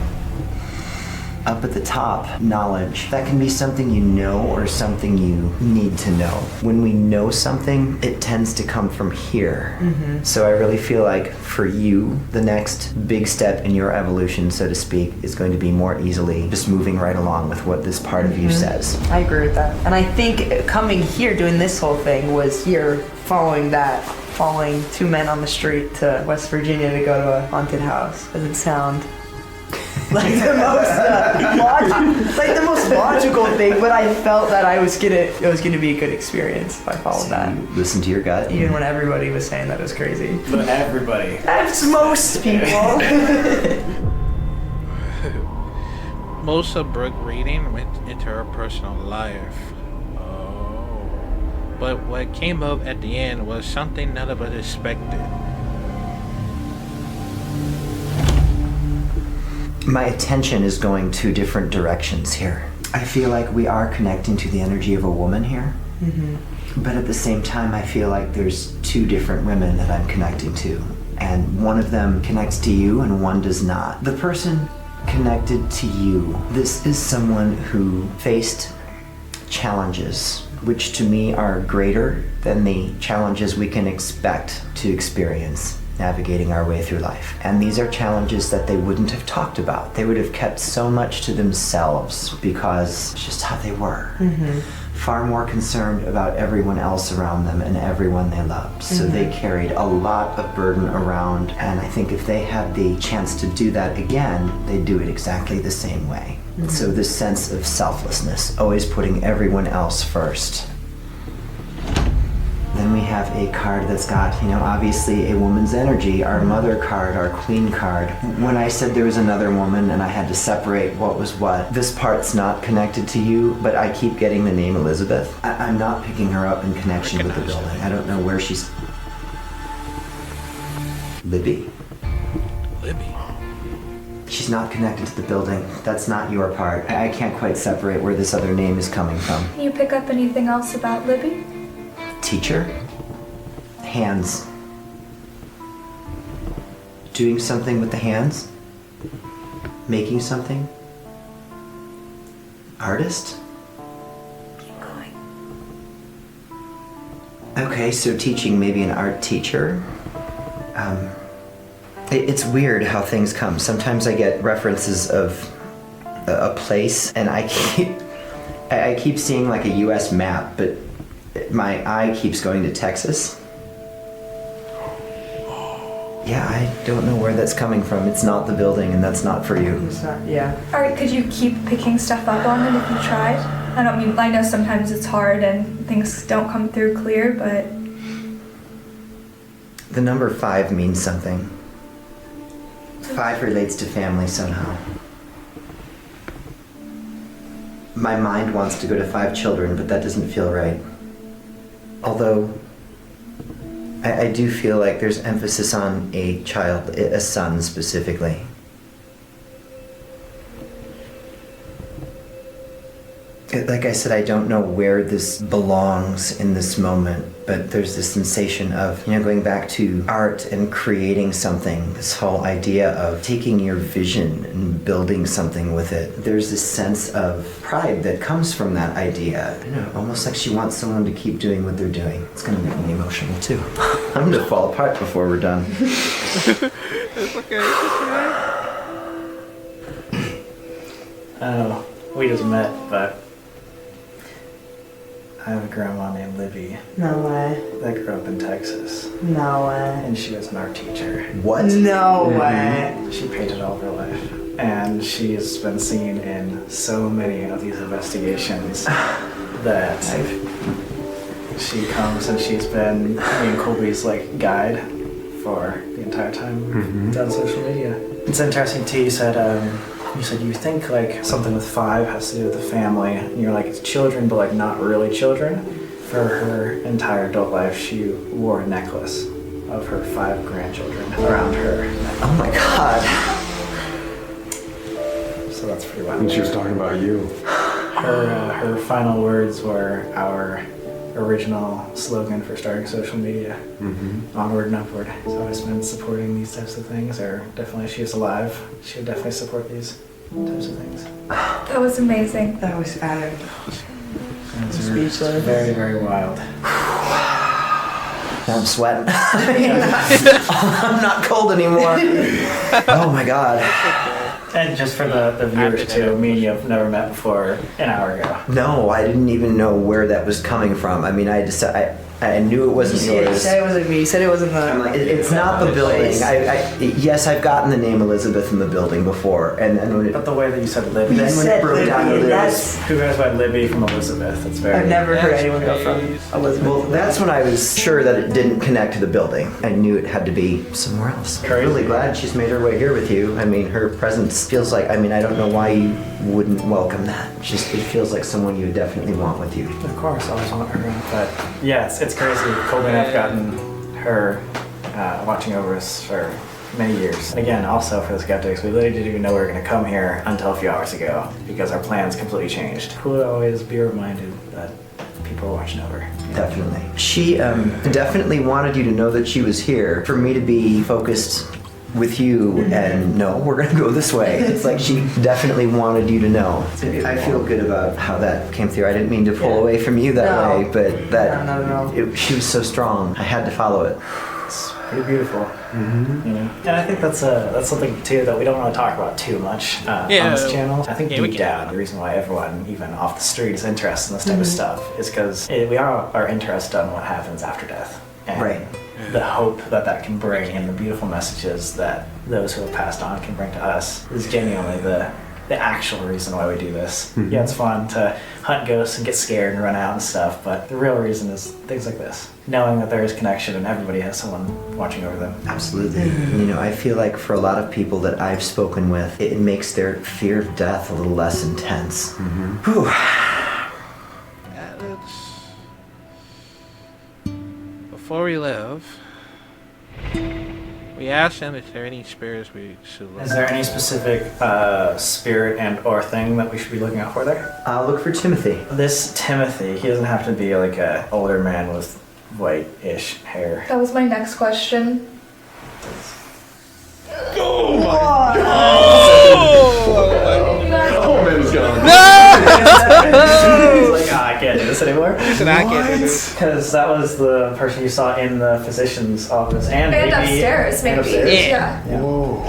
Speaker 8: Up at the top, knowledge. That can be something you know or something you need to know. When we know something, it tends to come from here. So I really feel like for you, the next big step in your evolution, so to speak, is going to be more easily just moving right along with what this part of you says.
Speaker 7: I agree with that. And I think coming here, doing this whole thing, was here following two men on the street to West Virginia to go to a haunted house. Doesn't sound like the most logical thing, but I felt that it was gonna be a good experience if I followed that.
Speaker 8: You listen to your gut.
Speaker 7: Even when everybody was saying that it was crazy.
Speaker 1: But everybody.
Speaker 7: That's most people.
Speaker 2: Most of Brooke reading went into her personal life. Oh. But what came up at the end was something none of us expected.
Speaker 8: My attention is going two different directions here. I feel like we are connecting to the energy of a woman here. But at the same time, I feel like there's two different women that I'm connecting to. And one of them connects to you and one does not. The person connected to you, this is someone who faced challenges, which to me are greater than the challenges we can expect to experience navigating our way through life. And these are challenges that they wouldn't have talked about. They would have kept so much to themselves because it's just how they were. Far more concerned about everyone else around them and everyone they loved. So they carried a lot of burden around, and I think if they had the chance to do that again, they'd do it exactly the same way. So this sense of selflessness, always putting everyone else first. Then we have a card that's got, obviously a woman's energy, our mother card, our queen card. When I said there was another woman and I had to separate what was what, this part's not connected to you, but I keep getting the name Elizabeth. I'm not picking her up in connection with the building. I don't know where she's... Libby?
Speaker 2: Libby.
Speaker 8: She's not connected to the building. That's not your part. I can't quite separate where this other name is coming from.
Speaker 4: Can you pick up anything else about Libby?
Speaker 8: Teacher? Hands. Doing something with the hands? Making something? Artist?
Speaker 4: Keep going.
Speaker 8: Okay, so teaching, maybe an art teacher. It's weird how things come. Sometimes I get references of a place, and I keep seeing like a U.S. map, but my eye keeps going to Texas. Yeah, I don't know where that's coming from. It's not the building, and that's not for you.
Speaker 7: It's not, yeah.
Speaker 10: Alright, could you keep picking stuff up on it if you tried? I know sometimes it's hard and things don't come through clear, but...
Speaker 8: The number 5 means something. 5 relates to family somehow. My mind wants to go to 5 children, but that doesn't feel right. Although, I do feel like there's emphasis on a child, a son specifically. Like I said, I don't know where this belongs in this moment, but there's this sensation of, going back to art and creating something, this whole idea of taking your vision and building something with it. There's this sense of pride that comes from that idea. Almost like she wants someone to keep doing what they're doing. It's gonna make me emotional too. I'm gonna fall apart before we're done.
Speaker 2: It's okay.
Speaker 5: Oh, we just met, but I have a grandma named Libby
Speaker 7: No way.
Speaker 5: that grew up in Texas,
Speaker 7: No way.
Speaker 5: and she was an art teacher.
Speaker 8: What?
Speaker 7: No way.
Speaker 5: She painted all of her life, and she's been seen in so many of these investigations that she comes and she's been me and Colby's like guide for the entire time it's on social media. It's interesting too. You said you think like something with 5 has to do with the family, and you're like it's children, but like not really children. For her entire adult life, she wore a necklace of her 5 grandchildren around her neck.
Speaker 8: Oh my god.
Speaker 5: So that's pretty wild.
Speaker 9: And she was talking about you.
Speaker 5: Her final words were our original slogan for starting social media. Onward and upward. So I've always been supporting these types of things, or definitely if she was alive, she would definitely support these types of things.
Speaker 10: That was amazing.
Speaker 7: That was added.
Speaker 5: It's
Speaker 7: Speechless.
Speaker 5: very, very wild.
Speaker 8: Now I'm sweating. I'm not cold anymore. Oh my god.
Speaker 5: And just for the viewers too, me and you have never met before an hour ago.
Speaker 8: No, I didn't even know where that was coming from. I mean, I knew it wasn't
Speaker 7: You
Speaker 8: yours.
Speaker 7: said it wasn't me. You said it wasn't the...
Speaker 8: I'm like, it's not the building. Yes, I've gotten the name Elizabeth in the building before, and when it,
Speaker 5: But the way that you said Libby,
Speaker 8: then when it broke down to
Speaker 7: that's...
Speaker 5: who goes by Libby from Elizabeth? It's very.
Speaker 7: I've never heard anyone go from Elizabeth.
Speaker 8: well, that's when I was sure that it didn't connect to the building. I knew it had to be somewhere else. I'm
Speaker 5: Crazy.
Speaker 8: really glad she's made her way here with you. I mean, her presence feels like, I don't know why you wouldn't welcome that. It feels like someone you would definitely want with you.
Speaker 5: Of course, I always want her around. But yeah, it's crazy. Colby and I've gotten her watching over us for many years. And again, also for the skeptics, we literally didn't even know we were going to come here until a few hours ago because our plans completely changed. Cool to always be reminded that people are watching over.
Speaker 8: Definitely. She definitely wanted you to know that she was here for me to be focused with you and no, we're gonna go this way. It's like she definitely wanted you to know. I feel good about how that came through. I didn't mean to pull away from you that way, but she was so strong. I had to follow it.
Speaker 5: It's pretty beautiful. And I think that's something too that we don't really talk about too much on this channel. I think deep down, the reason why everyone, even off the street, is interested in this type of stuff is because we are interested in what happens after death. And
Speaker 8: right.
Speaker 5: The hope that can bring and the beautiful messages that those who have passed on can bring to us is genuinely the actual reason why we do this. Yeah, it's fun to hunt ghosts and get scared and run out and stuff, but the real reason is things like this. Knowing that there is connection and everybody has someone watching over them.
Speaker 8: Absolutely. I feel like for a lot of people that I've spoken with, it makes their fear of death a little less intense. Whew.
Speaker 2: Before we leave, we asked them if there are any spirits we should look
Speaker 5: Is there any specific spirit and or thing that we should be looking out for there?
Speaker 8: I'll look for Timothy.
Speaker 5: This Timothy, he doesn't have to be like an older man with white-ish hair.
Speaker 10: That was my next question.
Speaker 9: Oh man was gone.
Speaker 5: He's like, I can't do this
Speaker 1: anymore.
Speaker 2: He said, I can't do this.
Speaker 1: Because that was the person you saw in the physician's office and maybe
Speaker 4: upstairs, maybe.
Speaker 2: Yeah.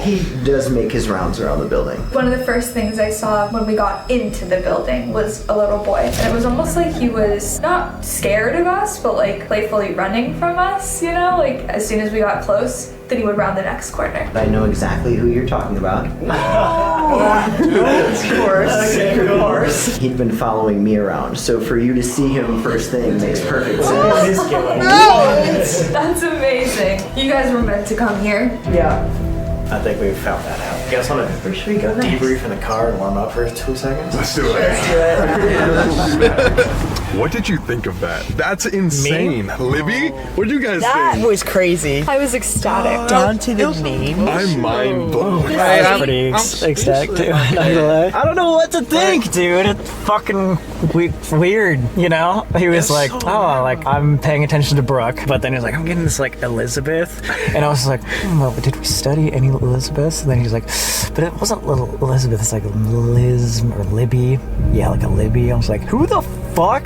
Speaker 8: He does make his rounds around the building.
Speaker 10: One of the first things I saw when we got into the building was a little boy. And it was almost like he was not scared of us, but like playfully running from us, you know? Like as soon as we got close, then he would round the next corner.
Speaker 8: I know exactly who you're talking about.
Speaker 7: Of course.
Speaker 8: He'd been following me around, so for you to see him first thing makes perfect sense.
Speaker 4: That's amazing. You guys were meant to come here.
Speaker 7: Yeah.
Speaker 1: I think we've found that out. You guys want to
Speaker 7: Where should we go next?
Speaker 1: debrief in the car and warm up for 2 seconds?
Speaker 3: Let's do it. What did you think of that? That's insane. Libby, what did you guys
Speaker 7: That
Speaker 3: think?
Speaker 7: was crazy.
Speaker 4: I was ecstatic.
Speaker 7: Down to the name.
Speaker 3: I'm mind blown.
Speaker 1: I was pretty ecstatic too. Not gonna lie. I don't know what to think, dude. It's fucking weird, you know? He was like, oh, like, I'm paying attention to Brooke, but then he was like, I'm getting this, like, Elizabeth. And I was like, well, did we study any Elizabeths? And then he's like, but it wasn't little Elizabeth, it's like Liz or Libby. Yeah, like a Libby. I was like, who the fuck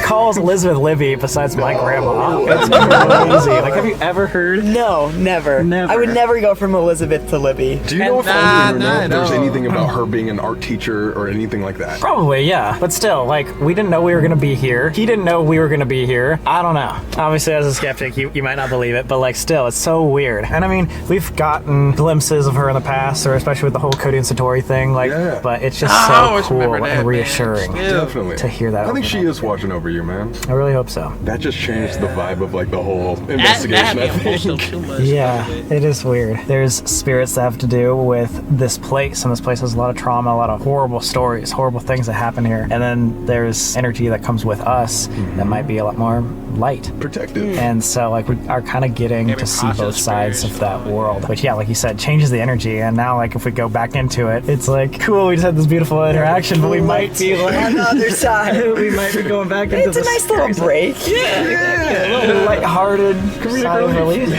Speaker 1: calls Elizabeth Libby besides my grandma? That's crazy. Like, have you ever heard?
Speaker 7: No, never. I would never go from Elizabeth to Libby.
Speaker 3: Do you know if there's anything about her being an art teacher or anything like that?
Speaker 1: Probably, yeah. But still, like, we didn't know we were going to be here. He didn't know we were going to be here. I don't know. Obviously, as a skeptic, you might not believe it, but, like, still, it's so weird. And I mean, we've gotten glimpses of her in the past, or especially with the whole Cody and Satori thing, like, but it's just so cool and reassuring
Speaker 3: Definitely.
Speaker 1: to hear that.
Speaker 3: I think she is watching over you, man.
Speaker 1: I really hope so.
Speaker 3: That just changed the vibe of, like, the whole investigation, I think.
Speaker 1: Yeah, it is weird. There's spirits that have to do with this place, and this place has a lot of trauma, a lot of horrible stories, horrible things that happen here. And then there's energy that comes with us that might be a lot more light.
Speaker 3: Protective.
Speaker 1: And so, like, we are kind of getting to see both sides of that world. Which, yeah, like you said, changes the energy. And now, like, if we go back into it, it's like, cool, we just had this beautiful interaction, but we might be, like,
Speaker 7: on the other side.
Speaker 1: we might be going back into
Speaker 7: It's a nice little break.
Speaker 1: Yeah, a little lighthearted sigh of relief.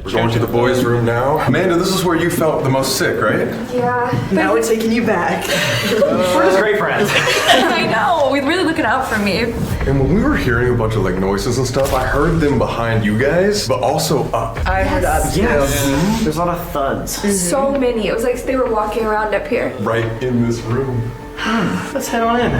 Speaker 3: We're going to the boys' room now. Amanda, this is where you felt the most sick, right?
Speaker 4: Yeah.
Speaker 7: Now we're taking you back.
Speaker 1: We're just great friends.
Speaker 4: I know. We're really looking out for me.
Speaker 3: And when we were hearing a bunch of, like, noises and stuff, I heard them behind you guys, but also up.
Speaker 7: I heard up too.
Speaker 1: There's a lot of thuds.
Speaker 4: So many. It was like they were walking around up here.
Speaker 3: Right in this room.
Speaker 1: Let's head on in.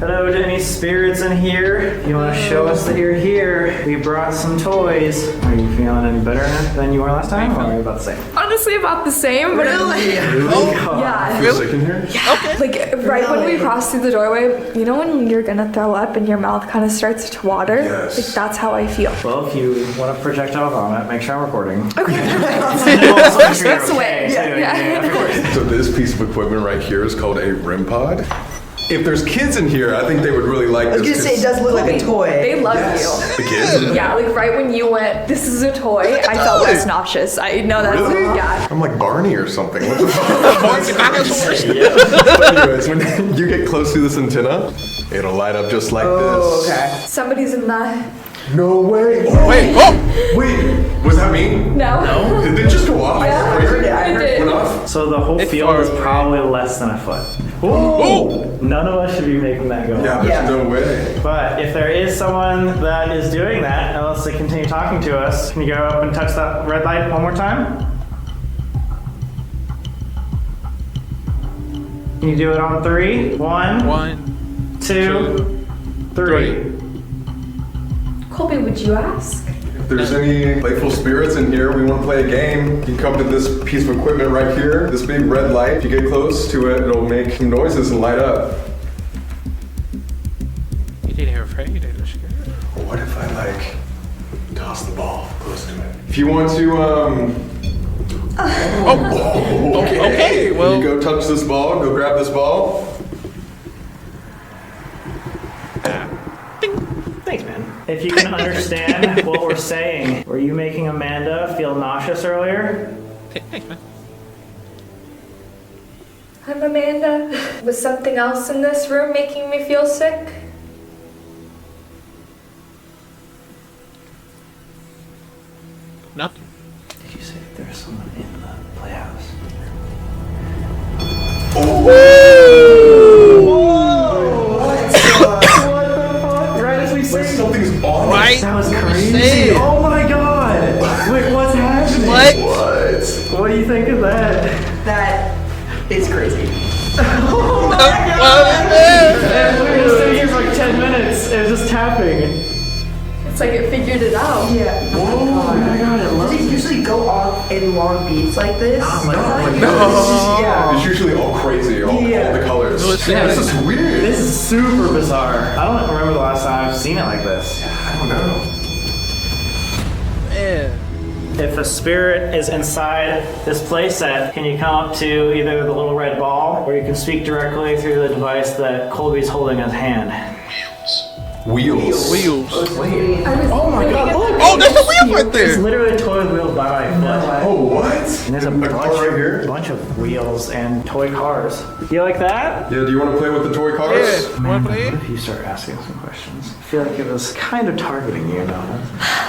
Speaker 1: Hello to any spirits in here. If you want to show us that you're here, we brought some toys. Are you feeling any better than you were last time, or are you about the same?
Speaker 4: Honestly, about the same. But yeah.
Speaker 3: Feel sick in here?
Speaker 4: Yeah. Like right when we crossed through the doorway, you know when you're gonna throw up and your mouth kind of starts to water?
Speaker 3: Yes.
Speaker 4: Like that's how I feel.
Speaker 1: Well, if you want to projectile vomit, make sure I'm recording.
Speaker 4: Okay.
Speaker 1: That's
Speaker 4: the way. Yeah.
Speaker 1: of course.
Speaker 3: So this piece of equipment right here is called a REM pod. If there's kids in here, I think they would really like
Speaker 7: I was
Speaker 3: this.
Speaker 7: gonna say it does look like a toy.
Speaker 4: They love
Speaker 3: The kids?
Speaker 4: you. Yeah, like right when you went, this is a toy, I felt less nauseous. I know that's
Speaker 3: Really?
Speaker 4: yeah.
Speaker 3: I'm like Barney or something. What the fuck? But anyways, when you get close to this antenna, it'll light up just like this.
Speaker 7: Okay.
Speaker 4: Somebody's in the
Speaker 3: No way.
Speaker 2: Wait,
Speaker 3: Wait, was that me?
Speaker 4: no.
Speaker 3: Did it just go off?
Speaker 4: Yeah,
Speaker 3: I heard it.
Speaker 4: I did.
Speaker 3: Went off?
Speaker 1: So the whole field is probably less than a foot. None of us should be making that go
Speaker 3: Yeah,
Speaker 1: off.
Speaker 3: there's no way.
Speaker 1: But if there is someone that is doing that, unless they continue talking to us, can you go up and touch that red light one more time? Can you do it on 3? 1, 2, 3.
Speaker 4: Colby, would you ask?
Speaker 3: If there's any playful spirits in here, we want to play a game. You can come to this piece of equipment right here, this big red light. If you get close to it, it'll make some noises and light up.
Speaker 2: you didn't hear afraid. They were scared.
Speaker 3: What if I, like, toss the ball close to it? If you want to,
Speaker 2: Okay, well.
Speaker 3: You go touch this ball, go grab this ball.
Speaker 1: Thanks, man. If you can understand what we're saying, were you making Amanda feel nauseous earlier?
Speaker 2: Thanks, man.
Speaker 4: I'm Amanda. Was something else in this room making me feel sick?
Speaker 2: Nothing.
Speaker 1: Did you say that there was someone in the playhouse?
Speaker 3: Oh! like something's on
Speaker 2: Right?
Speaker 1: That was
Speaker 2: What you
Speaker 1: crazy.
Speaker 2: said.
Speaker 1: Oh my god. Wait, what's happening?
Speaker 2: What?
Speaker 1: What do you think of that?
Speaker 7: That is crazy.
Speaker 1: Oh my god! And we were just sitting here for like 10 minutes. It was just tapping.
Speaker 10: It's like it figured it out.
Speaker 7: Yeah.
Speaker 1: Oh my god, it
Speaker 7: Does
Speaker 1: loves
Speaker 7: it usually go off in long beats like this?
Speaker 3: Yeah, it's usually all crazy, all the colors.
Speaker 1: Yeah,
Speaker 3: This is weird.
Speaker 1: This is super bizarre. I don't remember the last time I've seen it like this.
Speaker 3: I don't know.
Speaker 2: Man.
Speaker 5: If a spirit is inside this playset, can you come up to either the little red ball, or you can speak directly through the device that Colby's holding in his hand?
Speaker 3: Wheels.
Speaker 2: Wheels.
Speaker 1: Oh my god, look!
Speaker 2: Oh, there's a wheel right
Speaker 5: It's
Speaker 2: there.
Speaker 5: literally a toy wheel by foot.
Speaker 3: Oh, what?
Speaker 5: And there's a
Speaker 3: car right here?
Speaker 5: bunch of wheels and toy cars. You like that?
Speaker 3: Yeah, do you want to play with the toy cars?
Speaker 2: Yeah. Wanna play?
Speaker 5: What if you start asking some questions? I feel like it was kind of targeting you, no?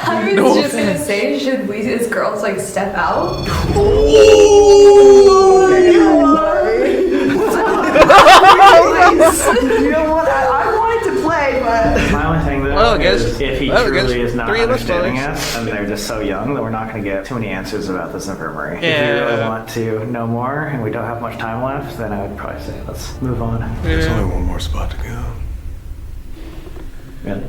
Speaker 10: I was just gonna say, should we as girls like step out?
Speaker 7: You know what? I wanted to play, but
Speaker 5: My only thing though
Speaker 2: Well, I guess-
Speaker 5: is if he
Speaker 2: well, I guess
Speaker 5: truly is not
Speaker 2: 3 of us
Speaker 5: understanding
Speaker 2: boys.
Speaker 5: us and they're just so young that we're not going to get too many answers about this infirmary. If you
Speaker 2: Yeah.
Speaker 5: really want to know more and we don't have much time left, then I would probably say let's move on.
Speaker 3: There's
Speaker 2: Yeah.
Speaker 3: only one more spot to go.
Speaker 5: Really?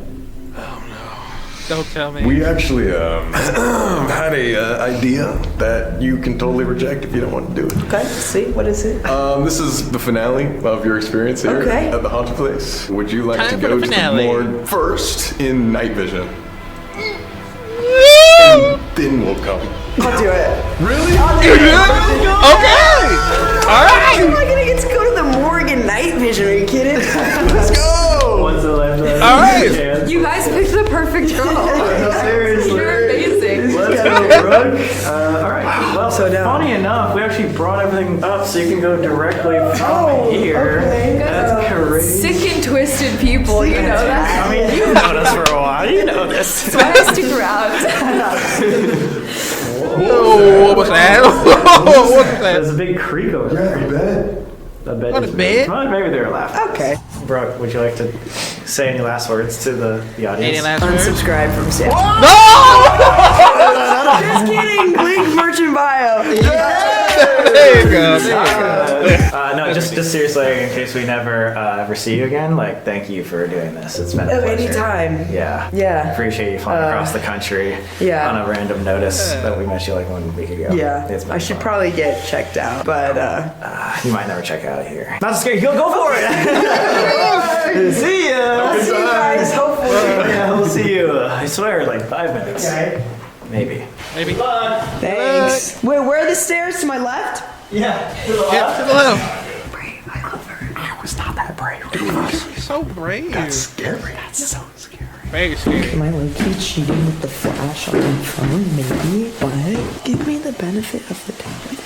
Speaker 2: Don't tell me.
Speaker 9: We actually had a idea that you can totally reject if you don't want to do it.
Speaker 7: okay. See, what is it?
Speaker 9: This is the finale of your experience here
Speaker 7: Okay.
Speaker 9: at the haunted place. Would you like
Speaker 2: Time
Speaker 9: to
Speaker 2: for
Speaker 9: go
Speaker 2: the
Speaker 9: to the
Speaker 2: finale.
Speaker 9: morgue first in night vision? Then we'll come.
Speaker 7: I'll do it.
Speaker 9: Really?
Speaker 2: Okay. All right.
Speaker 7: Am I gonna get to go to the morgue in night vision? Are you kidding?
Speaker 9: Let's go!
Speaker 5: What's the left?
Speaker 2: All right.
Speaker 10: You guys picked the perfect girl.
Speaker 1: Seriously.
Speaker 10: You're amazing.
Speaker 1: Let's go, Brooke. Alright, well,
Speaker 7: So now-
Speaker 1: funny enough, we actually brought everything up so you can go directly from here.
Speaker 7: okay.
Speaker 1: That's crazy.
Speaker 10: Sick and twisted people, you know that?
Speaker 1: I mean, you've known us for a while. You know this.
Speaker 10: That's why I stick around.
Speaker 2: Whoa, what was that? What was that?
Speaker 1: There's a big creek over there.
Speaker 3: I bet.
Speaker 1: I bet
Speaker 2: What a
Speaker 1: it's-
Speaker 2: bed?
Speaker 1: Well, maybe they were laughing.
Speaker 7: Okay.
Speaker 1: Brooke, would you like to say any last words to the audience?
Speaker 2: Any last words?
Speaker 7: Unsubscribe from Sam.
Speaker 2: No!
Speaker 7: Just kidding. Link merchant bio.
Speaker 2: There you go. There you go.
Speaker 1: No, just seriously, in case we never ever see you again, like, thank you for doing this. It's been a pleasure.
Speaker 7: Anytime.
Speaker 1: Yeah.
Speaker 7: Yeah.
Speaker 1: Appreciate you flying across the country
Speaker 7: yeah.
Speaker 1: on a random notice that we met you like 1 week ago.
Speaker 7: Yeah.
Speaker 1: It's been
Speaker 7: I should
Speaker 1: fun.
Speaker 7: probably get checked out, but
Speaker 1: You might never check out of here. Not scary. Go for it. See ya.
Speaker 7: see you guys. Hopefully.
Speaker 1: Yeah, we'll see you. I swear, like 5 minutes.
Speaker 7: Okay.
Speaker 1: Maybe.
Speaker 2: Maybe.
Speaker 7: Thanks. Wait, where are the stairs to my left?
Speaker 1: Yeah.
Speaker 2: Yeah, to the left.
Speaker 1: I was not that brave.
Speaker 2: You're so brave.
Speaker 3: Scary.
Speaker 1: That's so scary.
Speaker 2: Very scary.
Speaker 7: Am I low-key cheating with the flash on my phone? Maybe, but give me the benefit of the doubt.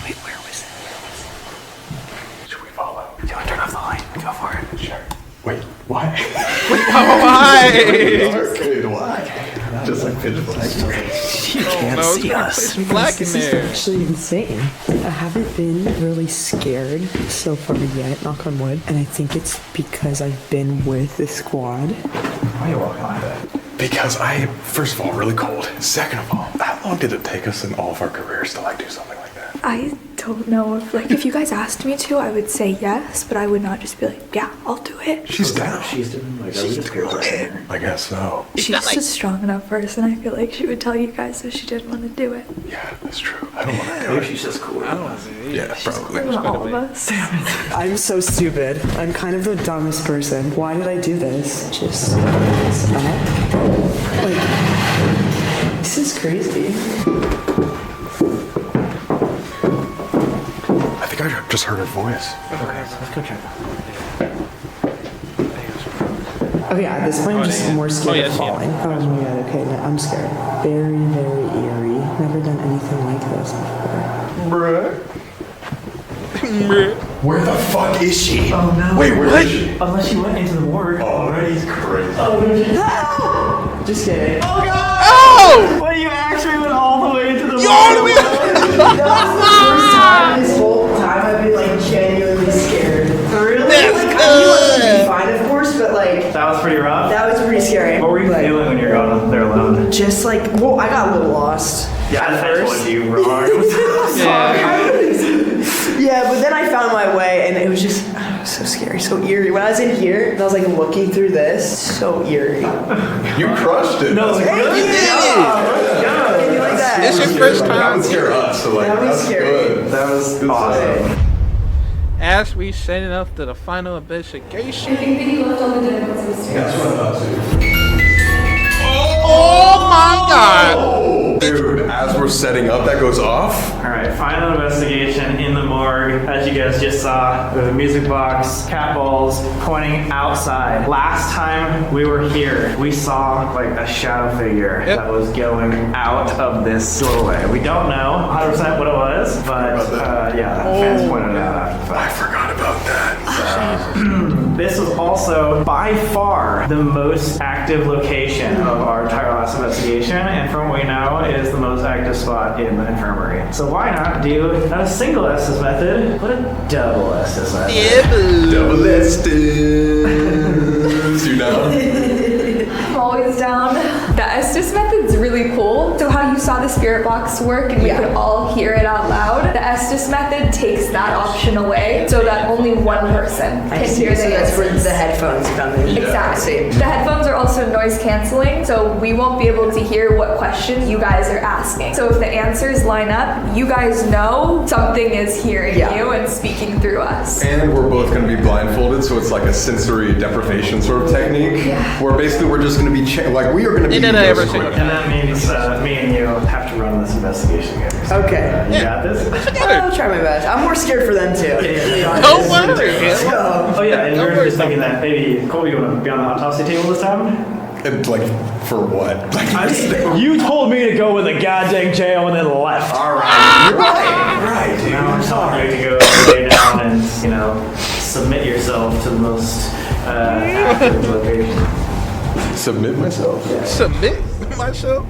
Speaker 7: Wait, where was it?
Speaker 3: Should we follow?
Speaker 1: Do you want to turn off the light? Go for it.
Speaker 3: Sure. Wait, why?
Speaker 2: Why?
Speaker 3: Arcade, why? Just like pitch black.
Speaker 1: You can't
Speaker 2: No,
Speaker 1: see
Speaker 2: it's
Speaker 1: us.
Speaker 2: some black in there.
Speaker 7: Actually insane. I haven't been really scared so far yet, knock on wood. And I think it's because I've been with the squad.
Speaker 1: Why are you walking like that?
Speaker 3: Because first of all, really cold. Second of all, how long did it take us in all of our careers to like do something like that?
Speaker 10: I don't know if you guys asked me to, I would say yes, but I would not just be like, yeah, I'll do it.
Speaker 3: She's down.
Speaker 1: She's doing like
Speaker 3: She's doing it. I guess so.
Speaker 10: She's just a strong enough person. I feel like she would tell you guys if she didn't want to do it.
Speaker 3: Yeah, that's true. I don't want to do
Speaker 1: Maybe
Speaker 3: it.
Speaker 1: she's just cool.
Speaker 3: Yeah, probably.
Speaker 10: All of us.
Speaker 7: I'm so stupid. I'm kind of the dumbest person. Why did I do this? Just stop. Like, this is crazy.
Speaker 3: I think I just heard her voice.
Speaker 1: Okay, let's go check.
Speaker 7: Okay, at this point, I'm just more scared
Speaker 2: yeah,
Speaker 7: of
Speaker 2: yeah.
Speaker 7: falling. Oh my god, okay, no, I'm scared. Very, very eerie. Never done anything like this before.
Speaker 3: Bruh. Where the fuck is she?
Speaker 1: Oh no.
Speaker 3: Wait, where is she?
Speaker 1: Unless she went into the morgue.
Speaker 3: Already crazy.
Speaker 7: Just kidding.
Speaker 2: Oh!
Speaker 1: What, you actually went all the way into the
Speaker 2: You all the way.
Speaker 7: First time this whole time I've been like genuinely scared.
Speaker 1: Really?
Speaker 2: That's
Speaker 7: Like, I knew it would
Speaker 2: good.
Speaker 7: be fine, of course, but like
Speaker 1: That was pretty rough.
Speaker 7: that was pretty scary.
Speaker 1: What were you
Speaker 7: Like,
Speaker 1: feeling when you were going there alone?
Speaker 7: Just like, well, I got a little lost.
Speaker 1: Yeah,
Speaker 7: at
Speaker 1: I told you wrong.
Speaker 7: Yeah, but then I found my way, and it was just so scary, so eerie. When I was in here, and I was like looking through this, so eerie.
Speaker 3: You crushed it.
Speaker 1: No,
Speaker 3: That's
Speaker 7: Thank you. Can you like that?
Speaker 2: It's your first
Speaker 3: That
Speaker 2: time.
Speaker 3: would scare us. So like,
Speaker 7: That was
Speaker 3: that's
Speaker 7: scary.
Speaker 3: good.
Speaker 1: That was
Speaker 3: Good
Speaker 1: awesome.
Speaker 3: stuff.
Speaker 2: As we setting up to the final investigation.
Speaker 10: I think that you left all the dead ones upstairs.
Speaker 3: That's what I thought too.
Speaker 2: Oh my god!
Speaker 3: Dude, as we're setting up, that goes off.
Speaker 1: Alright, final investigation in the morgue. As you guys just saw, there's a music box, cat balls pointing outside. Last time we were here, we saw like a shadow figure that was going out of this doorway. We don't know 100% what it was, but yeah, fans pointed it out after the
Speaker 3: I
Speaker 1: fact.
Speaker 3: forgot about that.
Speaker 1: This was also by far the most active location of our entire last investigation, and from what we know, it is the most active spot in the infirmary. So why not do not a single Estes method, but a double Estes method?
Speaker 3: Double Estes. You know?
Speaker 10: I'm always down. The Estes method's really cool. So how you saw the spirit box work and we could all hear it out loud, the Estes method takes that option away so that only one person
Speaker 7: I
Speaker 10: can
Speaker 7: see.
Speaker 10: hear
Speaker 7: So
Speaker 10: the
Speaker 7: that's where
Speaker 10: answers.
Speaker 7: the headphones come in.
Speaker 10: Exactly. The headphones are also noise canceling, so we won't be able to hear what questions you guys are asking. So if the answers line up, you guys know something is hearing you and speaking through us.
Speaker 3: And we're both going to be blindfolded, so it's like a sensory deprivation sort of technique. Where basically we're just going to be we are going to be.
Speaker 2: And then everything.
Speaker 1: And that means me and you have to run this investigation together.
Speaker 7: Okay.
Speaker 1: You got this?
Speaker 7: I'll try my best. I'm more scared for them too.
Speaker 2: Don't worry.
Speaker 1: Oh yeah, and we were just thinking that maybe Colby, you want to be on the autopsy table this time?
Speaker 3: And, like, for what? Like,
Speaker 1: You told me to go in the goddamn jail and then left.
Speaker 3: all right. You're right, dude.
Speaker 1: Now I'm telling you to go lay down and submit yourself to the most active location.
Speaker 3: Submit myself.
Speaker 2: Submit myself.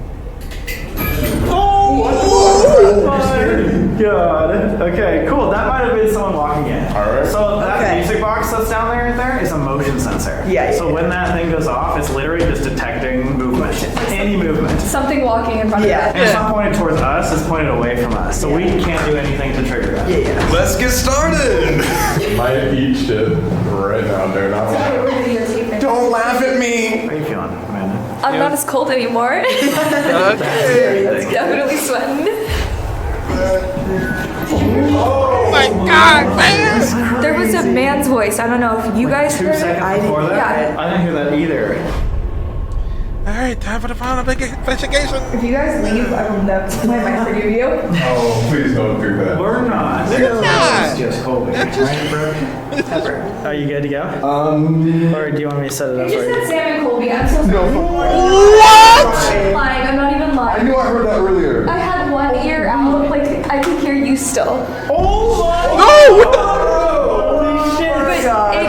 Speaker 1: Oh my god. Okay, cool. That might have been someone walking in.
Speaker 3: Alright.
Speaker 1: So that music box that's down there is a motion sensor.
Speaker 7: Yeah,
Speaker 1: So when that thing goes off, it's literally just detecting movement. Any movement.
Speaker 10: Something walking in front of
Speaker 7: Yeah.
Speaker 10: it.
Speaker 1: And it's not pointed towards us, it's pointed away from us. So we can't do anything to trigger it.
Speaker 7: Yeah.
Speaker 3: Let's get started. Might eat shit right now, dude. Don't laugh at me.
Speaker 1: How are you feeling, Amanda?
Speaker 10: I'm not as cold anymore.
Speaker 2: Okay.
Speaker 10: Definitely sweating.
Speaker 2: Oh my god, man!
Speaker 10: There was a man's voice. I don't know if you guys
Speaker 1: 2
Speaker 10: heard it.
Speaker 1: seconds before that?
Speaker 10: Yeah.
Speaker 1: I didn't hear that either.
Speaker 2: Alright, time for the final investigation.
Speaker 10: If you guys leave, I will never play my for you.
Speaker 3: Oh, please don't do that.
Speaker 1: We're not.
Speaker 2: We're not.
Speaker 1: It's just Colby.
Speaker 2: That's just-
Speaker 1: Right, bro? Are you good to go? Or do you want me to set it
Speaker 10: You
Speaker 1: up
Speaker 10: just
Speaker 1: for
Speaker 10: said
Speaker 1: you?
Speaker 10: Sam and Colby. I'm so sorry.
Speaker 2: What?
Speaker 10: I'm lying. I'm not even
Speaker 3: I
Speaker 10: lying.
Speaker 3: knew I heard that earlier.
Speaker 10: I had one ear out. Like, I could hear you still.
Speaker 1: Oh my
Speaker 2: No!
Speaker 1: Holy shit!
Speaker 10: But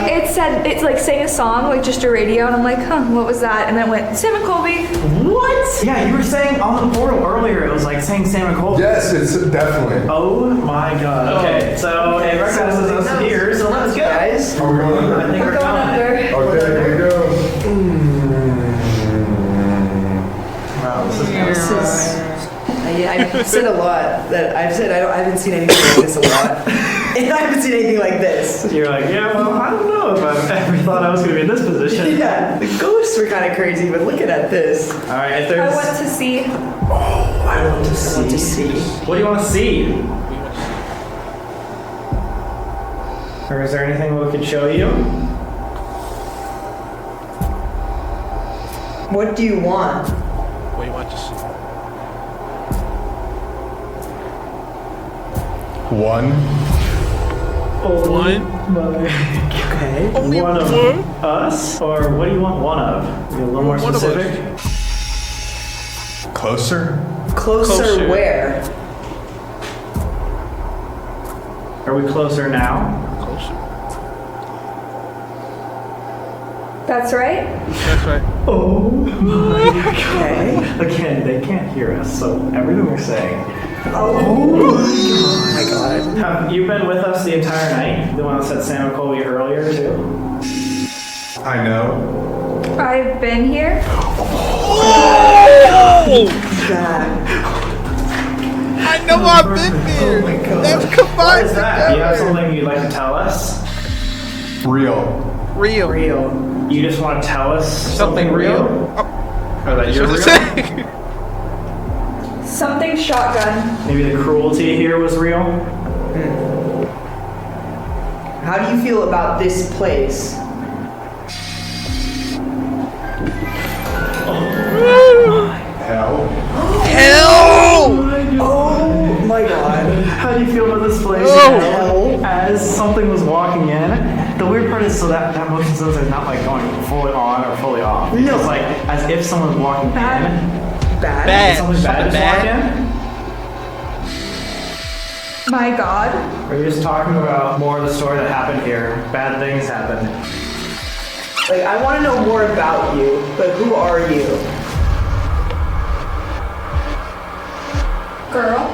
Speaker 10: it said, it's like saying a song, like just a radio, and I'm like, huh, what was that? And then it went, Sam and Colby.
Speaker 1: What? Yeah, you were saying on the portal earlier, it was like saying Sam and Colby.
Speaker 3: Yes, it's definitely.
Speaker 1: Oh my god. Okay, so it recognizes us here, so let's go.
Speaker 7: Guys.
Speaker 3: Are we going under?
Speaker 1: I think
Speaker 10: We're
Speaker 1: we're
Speaker 10: going
Speaker 1: coming.
Speaker 10: under.
Speaker 3: Okay, here we go.
Speaker 1: Wow, this is gonna
Speaker 7: This is. I've said a lot that I've said I haven't seen anything like this a lot, and I haven't seen anything like this.
Speaker 1: You're like, yeah, well, I don't know if I've ever thought I was gonna be in this position.
Speaker 7: Yeah, the ghosts were kind of crazy, but looking at this,
Speaker 1: All right, if
Speaker 10: I
Speaker 1: there's,
Speaker 10: want to see.
Speaker 7: I want to see.
Speaker 1: what do you want to see? Or is there anything we could show you?
Speaker 7: What do you want?
Speaker 2: What do you want to see?
Speaker 3: One.
Speaker 2: One?
Speaker 1: Okay.
Speaker 2: Only
Speaker 1: one of
Speaker 2: one?
Speaker 1: us? Or what do you want one of? Be a little more
Speaker 2: One of us.
Speaker 1: specific?
Speaker 3: Closer?
Speaker 7: Closer where?
Speaker 1: Are we closer now?
Speaker 2: Closer.
Speaker 10: That's right.
Speaker 2: That's right.
Speaker 1: Oh my
Speaker 7: Okay.
Speaker 1: god. Again, they can't hear us, so everything we're saying.
Speaker 7: Oh my god.
Speaker 1: Have you been with us the entire night? The one that said Sam and Colby earlier, too?
Speaker 3: I know.
Speaker 10: I've been here.
Speaker 2: I know I've been there. That's
Speaker 1: What
Speaker 2: combined
Speaker 1: is that? You have
Speaker 2: together.
Speaker 1: something you'd like to tell us?
Speaker 3: Real.
Speaker 2: Real.
Speaker 1: You just want to tell us
Speaker 2: Something real?
Speaker 1: Or that you're real?
Speaker 10: Something shotgun.
Speaker 1: Maybe the cruelty here was real?
Speaker 7: How do you feel about this place?
Speaker 3: Hell.
Speaker 2: Hell!
Speaker 7: Oh my god.
Speaker 1: How do you feel about this place?
Speaker 2: Oh.
Speaker 1: As something was walking in, the weird part is so that motion sensor is not like going fully on or fully off.
Speaker 7: No.
Speaker 1: It's like as if someone was walking in.
Speaker 7: Bad.
Speaker 2: Bad.
Speaker 1: Something bad
Speaker 2: Something
Speaker 1: just
Speaker 2: bad.
Speaker 1: walked in.
Speaker 10: My God.
Speaker 1: Are you just talking about more of the story that happened here? Bad things happened.
Speaker 7: Like, I want to know more about you, but who are you?
Speaker 10: Girl.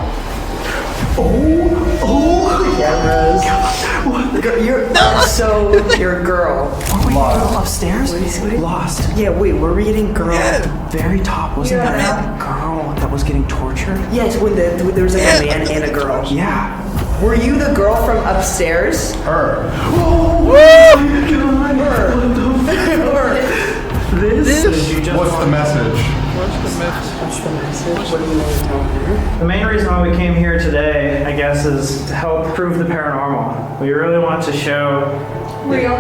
Speaker 7: Cameras. You're a girl.
Speaker 1: Upstairs? Lost.
Speaker 7: Yeah, wait, were we getting girl?
Speaker 1: Very top. Wasn't that girl that was getting tortured?
Speaker 7: Yes, when there was like a man and a girl.
Speaker 1: Yeah.
Speaker 7: Were you the girl from upstairs?
Speaker 3: Her.
Speaker 1: This?
Speaker 3: What's the message?
Speaker 1: The main reason why we came here today, I guess, is to help prove the paranormal. We really want to show...
Speaker 10: Real.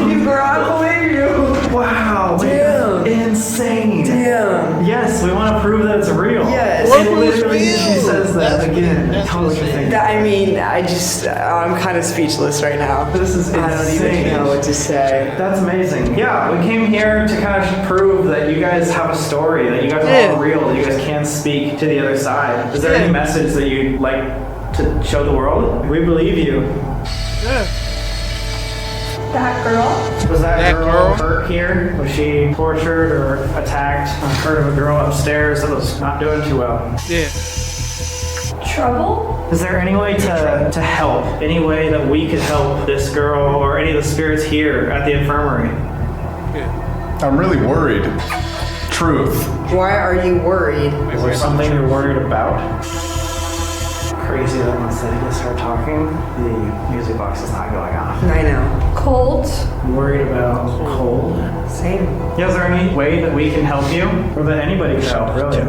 Speaker 7: You girl, I believe you.
Speaker 1: Wow.
Speaker 7: Damn.
Speaker 1: Insane.
Speaker 7: Damn.
Speaker 1: Yes, we want to prove that it's real.
Speaker 7: Yes.
Speaker 1: And literally, she says that again. I totally think
Speaker 7: I'm kind of speechless right now.
Speaker 1: this is insane.
Speaker 7: I don't even know what to say.
Speaker 1: That's amazing. Yeah, we came here to kind of prove that you guys have a story, that you guys are all real, that you guys can speak to the other side. Is there any message that you'd like to show the world? We believe you.
Speaker 10: That girl.
Speaker 1: Was that
Speaker 2: That
Speaker 1: girl
Speaker 2: girl?
Speaker 1: hurt here? Was she tortured or attacked? I heard of a girl upstairs that was not doing too well.
Speaker 2: Yeah.
Speaker 10: Trouble.
Speaker 1: Is there any way to help? Any way that we could help this girl or any of the spirits here at the infirmary?
Speaker 3: I'm really worried. Truth.
Speaker 7: Why are you worried?
Speaker 1: Is there something you're worried about? Crazy that once they just start talking, the music box is not going off.
Speaker 7: I know.
Speaker 10: Cold.
Speaker 1: Worried about cold?
Speaker 7: Same.
Speaker 1: Yeah, is there any way that we can help you? Or that anybody can help, really?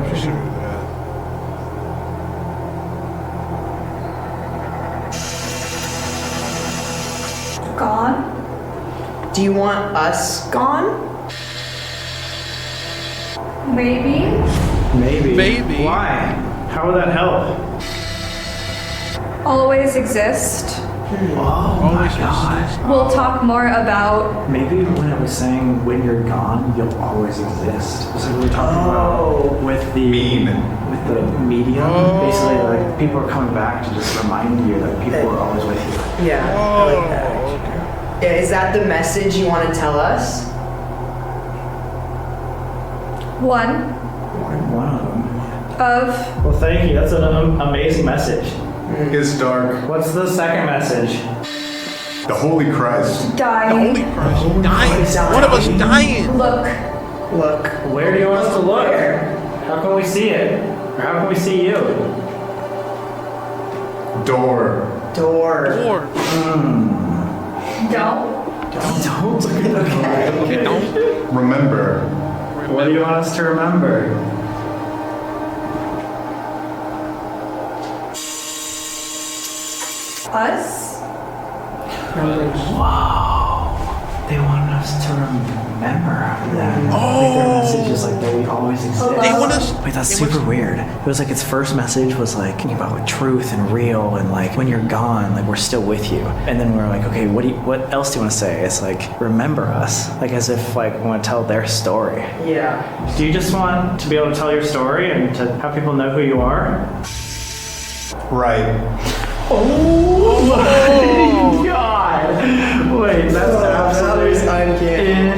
Speaker 10: Gone.
Speaker 7: Do you want us gone?
Speaker 10: Maybe.
Speaker 1: Maybe. Why? How would that help?
Speaker 10: Always exist.
Speaker 1: Oh my god.
Speaker 10: We'll talk more about.
Speaker 1: Maybe when it was saying when you're gone, you'll always exist. So we were talking about with the with the medium. Basically, like people are coming back to just remind you that people are always with you.
Speaker 7: Yeah, I like that. Yeah, is that the message you want to tell us?
Speaker 10: One
Speaker 1: One of them.
Speaker 10: of.
Speaker 1: Well, thank you. That's an amazing message.
Speaker 3: It's dark.
Speaker 1: What's the second message?
Speaker 3: The Holy Christ.
Speaker 10: Dying.
Speaker 2: Dying. One of us dying.
Speaker 10: Look.
Speaker 1: Where do you want us to look? How can we see it? Or how can we see you?
Speaker 3: Door.
Speaker 2: Or
Speaker 10: Don't.
Speaker 1: Don't look at the
Speaker 2: okay, don't.
Speaker 3: Remember.
Speaker 1: What do you want us to remember?
Speaker 10: Us.
Speaker 1: Wow. They wanted us to remember that. I think their message is like that we always exist.
Speaker 2: They want us.
Speaker 1: Wait, that's super weird. It was like its first message was like about like truth and real and like when you're gone, like we're still with you. And then we're like, okay, what else do you want to say? It's like remember us, like as if like we want to tell their story.
Speaker 7: Yeah.
Speaker 1: Do you just want to be able to tell your story and to have people know who you are?
Speaker 3: Right.
Speaker 1: Oh my god! Wait, that's absolutely
Speaker 7: Thank you.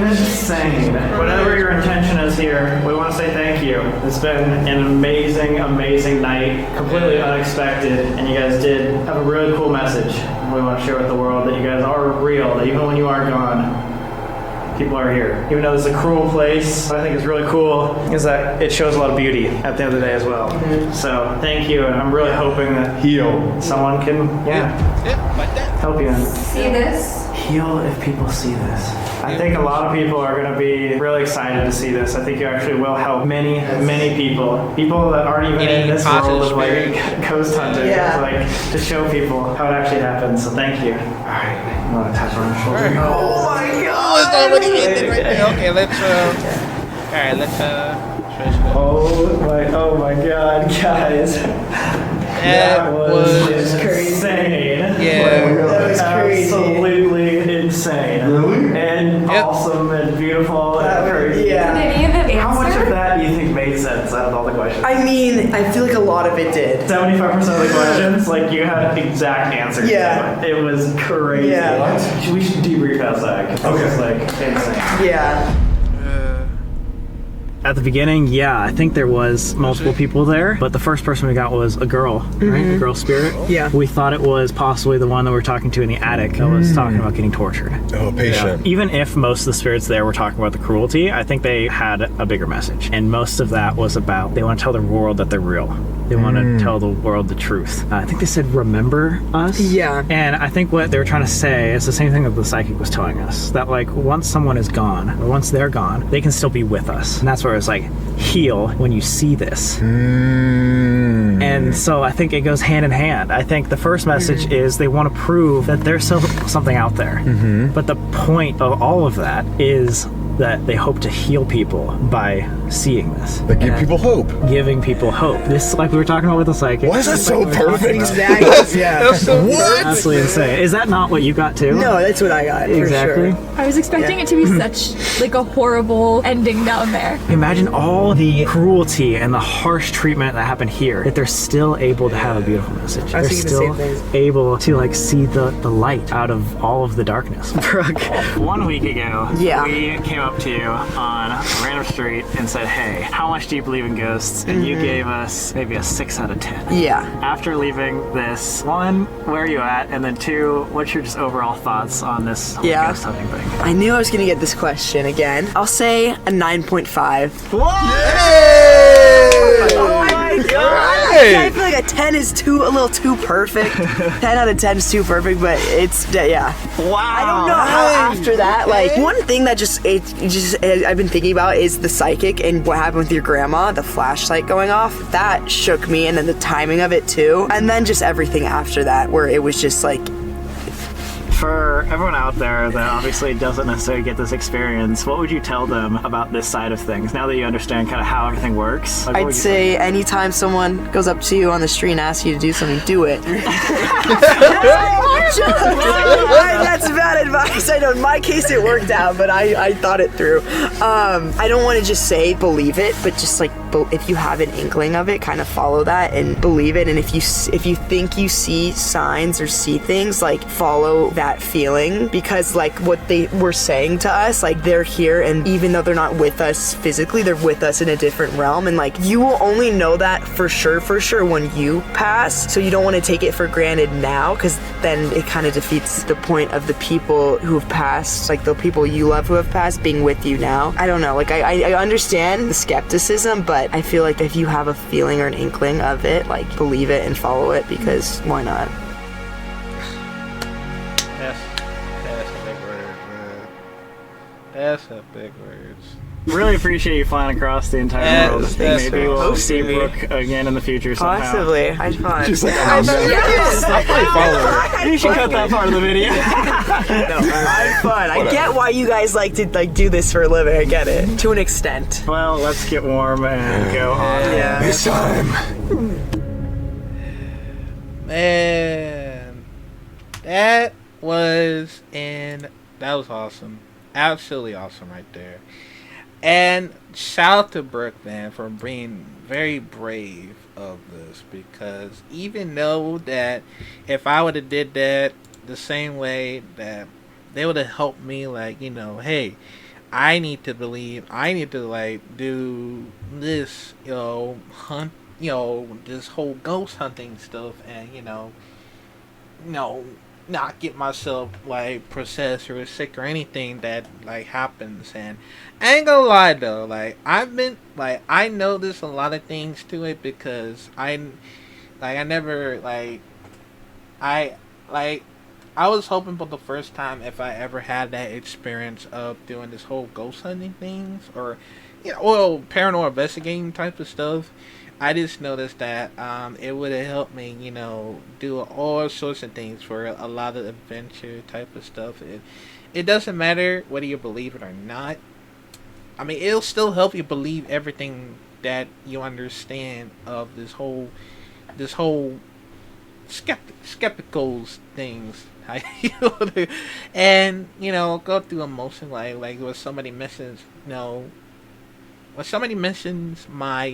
Speaker 1: Insane. Whatever your intention is here, we want to say thank you. It's been an amazing, amazing night, completely unexpected, and you guys did have a really cool message. We want to share with the world that you guys are real, that even when you are gone, people are here. Even though this is a cruel place, what I think is really cool is that it shows a lot of beauty at the end of the day as well. So thank you, and I'm really hoping that someone can
Speaker 2: like that.
Speaker 1: help you.
Speaker 10: See this?
Speaker 1: Heal if people see this. I think a lot of people are going to be really excited to see this. I think you actually will help many, many people. People that aren't even in this world of like ghost hunting.
Speaker 7: Yeah.
Speaker 1: Like to show people how it actually happens. So thank you. All right, I'm gonna tap her on the shoulder.
Speaker 7: Oh my god!
Speaker 2: Oh, it's already ended right there. Okay, let's
Speaker 1: Oh my god, guys.
Speaker 2: That was
Speaker 1: insane.
Speaker 2: Yeah.
Speaker 7: That was crazy.
Speaker 1: Absolutely insane.
Speaker 3: Really?
Speaker 1: And awesome and beautiful and crazy.
Speaker 7: Yeah.
Speaker 10: Did any of it
Speaker 1: How much
Speaker 10: answer?
Speaker 1: of that do you think made sense out of all the questions?
Speaker 7: I mean, I feel like a lot of it did.
Speaker 1: 75% of the questions, like you had exact answers.
Speaker 7: Yeah.
Speaker 1: It was crazy.
Speaker 7: Yeah.
Speaker 1: We should debrief outside. 'Cause it was like insane.
Speaker 7: Yeah.
Speaker 1: At the beginning, I think there was multiple people there, but the first person we got was a girl, right? A girl spirit.
Speaker 7: Yeah.
Speaker 1: We thought it was possibly the one that we were talking to in the attic that was talking about getting tortured.
Speaker 3: Oh, patient.
Speaker 1: Even if most of the spirits there were talking about the cruelty, I think they had a bigger message. And most of that was about they want to tell the world that they're real. They want to tell the world the truth. I think they said, remember us?
Speaker 7: Yeah.
Speaker 1: And I think what they were trying to say is the same thing that the psychic was telling us. That like once someone is gone, or once they're gone, they can still be with us. And that's where it's like, heal when you see this. And so I think it goes hand in hand. I think the first message is they want to prove that there's still something out there. But the point of all of that is that they hope to heal people by seeing this.
Speaker 3: They give people hope.
Speaker 1: Giving people hope. This, like we were talking about with the psychic.
Speaker 3: Why is that so perfect?
Speaker 7: Exactly. Yeah.
Speaker 3: What?
Speaker 1: Absolutely insane. Is that not what you got too?
Speaker 7: No, that's what I got.
Speaker 1: Exactly.
Speaker 7: For sure.
Speaker 10: I was expecting it to be such like a horrible ending down there.
Speaker 1: Imagine all the cruelty and the harsh treatment that happened here, that they're still able to have a beautiful message.
Speaker 7: I was
Speaker 1: They're
Speaker 7: thinking the
Speaker 1: still
Speaker 7: same thing.
Speaker 1: able to like see the light out of all of the darkness. Brooke. 1 week ago,
Speaker 7: Yeah.
Speaker 1: we came up to you on a random street and said, hey, how much do you believe in ghosts? And you gave us maybe a 6 out of 10.
Speaker 7: Yeah.
Speaker 1: After leaving this, 1, where are you at? And then 2, what's your just overall thoughts on this whole
Speaker 7: Yeah.
Speaker 1: ghost hunting thing?
Speaker 7: I knew I was gonna get this question again. I'll say a 9.5.
Speaker 1: What?
Speaker 7: Oh my god! I feel like a 10 is a little too perfect. 10 out of 10 is too perfect, but it's yeah.
Speaker 1: Wow.
Speaker 7: I don't know how after that, like one thing that I've been thinking about is the psychic and what happened with your grandma, the flashlight going off. That shook me, and then the timing of it too, and then just everything after that, where it was just like.
Speaker 1: For everyone out there that obviously doesn't necessarily get this experience, what would you tell them about this side of things now that you understand kind of how everything works? Like, what
Speaker 7: I'd
Speaker 1: would you
Speaker 7: say anytime someone goes up to you on the street and asks you to do something, do it. That's bad advice. I know in my case it worked out, but I thought it through. I don't want to just say believe it, but just like if you have an inkling of it, kind of follow that and believe it. And if you think you see signs or see things, like follow that feeling, because like what they were saying to us, like they're here, and even though they're not with us physically, they're with us in a different realm, and like you will only know that for sure when you pass. So you don't want to take it for granted now, because then it kind of defeats the point of the people who have passed, like the people you love who have passed, being with you now. I don't know, like I understand the skepticism, but I feel like if you have a feeling or an inkling of it, like believe it and follow it, because why not?
Speaker 2: That's a big word, man. That's a big words.
Speaker 1: Really appreciate you flying across the entire world. Maybe we'll see Brooke again in the future somehow.
Speaker 7: Possibly. I had fun.
Speaker 3: She's like,
Speaker 7: I
Speaker 1: You should cut that part of the video.
Speaker 7: I had fun. I get why you guys like to do this for a living. I get it to an extent.
Speaker 1: Well, let's get warm and go on.
Speaker 7: Yeah.
Speaker 3: It's time.
Speaker 2: Man, that was awesome. Absolutely awesome right there. And shout out to Brooke, man, for being very brave of this, because even though that if I would have did that the same way that they would have helped me, like, hey, I need to believe, I need to, like, do this, hunt, this whole ghost hunting stuff, and, not get myself, like, possessed or sick or anything that, like, happens. And I ain't gonna lie, though, like, I noticed a lot of things to it, because I never, I was hoping for the first time if I ever had that experience of doing this whole ghost hunting things, or paranormal investigating type of stuff. I just noticed that it would have helped me, do all sorts of things for a lot of adventure type of stuff. It doesn't matter whether you believe it or not. I mean, it'll still help you believe everything that you understand of this whole skeptical things. And go through emotion, like when somebody mentions my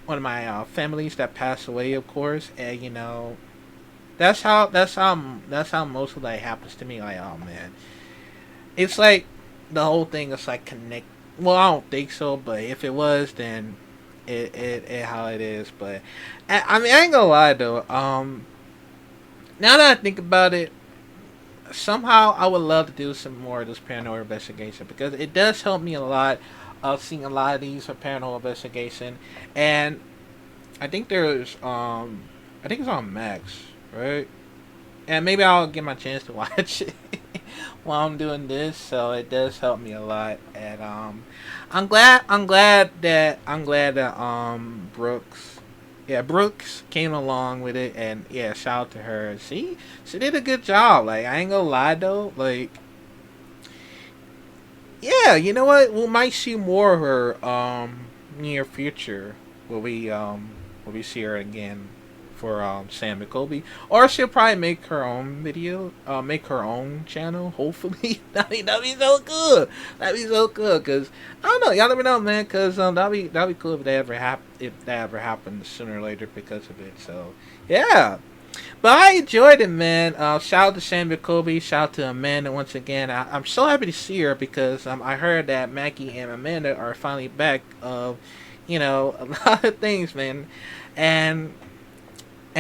Speaker 2: one of my families that passed away, of course, and that's how most of that happens to me. Like, oh man, it's like the whole thing is like connect. Well, I don't think so, but if it was, then it how it is. But I mean, I ain't gonna lie though. Now that I think about it, somehow I would love to do some more of this paranormal investigation, because it does help me a lot. Seeing a lot of these for paranormal investigation, and I think there's I think it's on Max, right? And maybe I'll get my chance to watch it while I'm doing this. So it does help me a lot, and I'm glad that Brooks came along with it, and yeah, shout out to her. She did a good job. Like, I ain't gonna lie though, like, yeah, you know what? We might see more of her near future. Will we see her again for Sam McColby, or she'll probably make her own video, make her own channel. Hopefully, that'd be so good. That'd be so good. Cause I don't know, y'all let me know, man. Cause that'd be cool if that ever happens sooner or later because of it. So yeah. But I enjoyed it, man. Shout out to Sam McColby. Shout out to Amanda once again. I'm so happy to see her, because I heard that Mackie and Amanda are finally back. A lot of things, man. And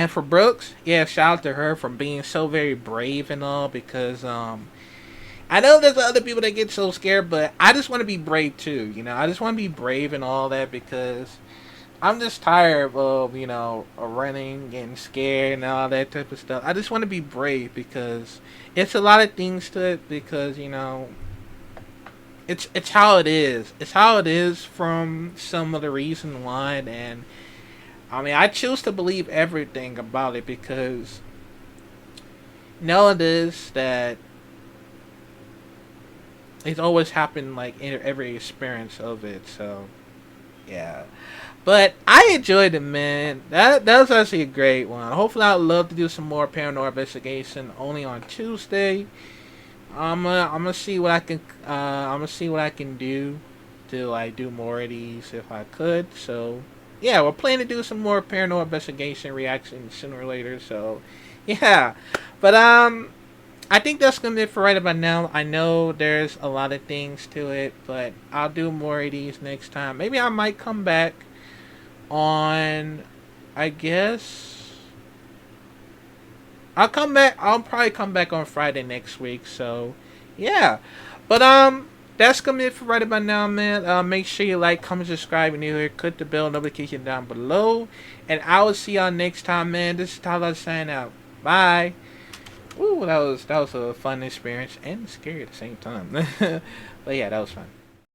Speaker 2: for Brooks, yeah, shout out to her for being so very brave and all, because I know there's other people that get so scared, but I just want to be brave too. I just want to be brave and all that, because I'm just tired of, running, getting scared, and all that type of stuff. I just want to be brave, because it's a lot of things to it, because, it's how it is. It's how it is from some of the reason why, and, I mean, I choose to believe everything about it, because it is that it's always happened, like, in every experience of it, so, yeah. But I enjoyed it, man. That was actually a great one. Hopefully, I'd love to do some more paranormal investigation only on Tuesday. I'm gonna see what I can do to, like, do more of these if I could. So yeah, we're planning to do some more paranormal investigation reactions sooner or later. So yeah, but I think that's gonna be it for right about now. I know there's a lot of things to it, but I'll do more of these next time. Maybe I might come back on, I guess I'll probably come back on Friday next week. So yeah, but that's gonna be it for right about now, man. Make sure you like, comment, subscribe, and here, click the bell notification down below, and I will see y'all next time, man. This is Tyler signing out. Bye. Ooh, that was a fun experience and scary at the same time. But yeah, that was fun.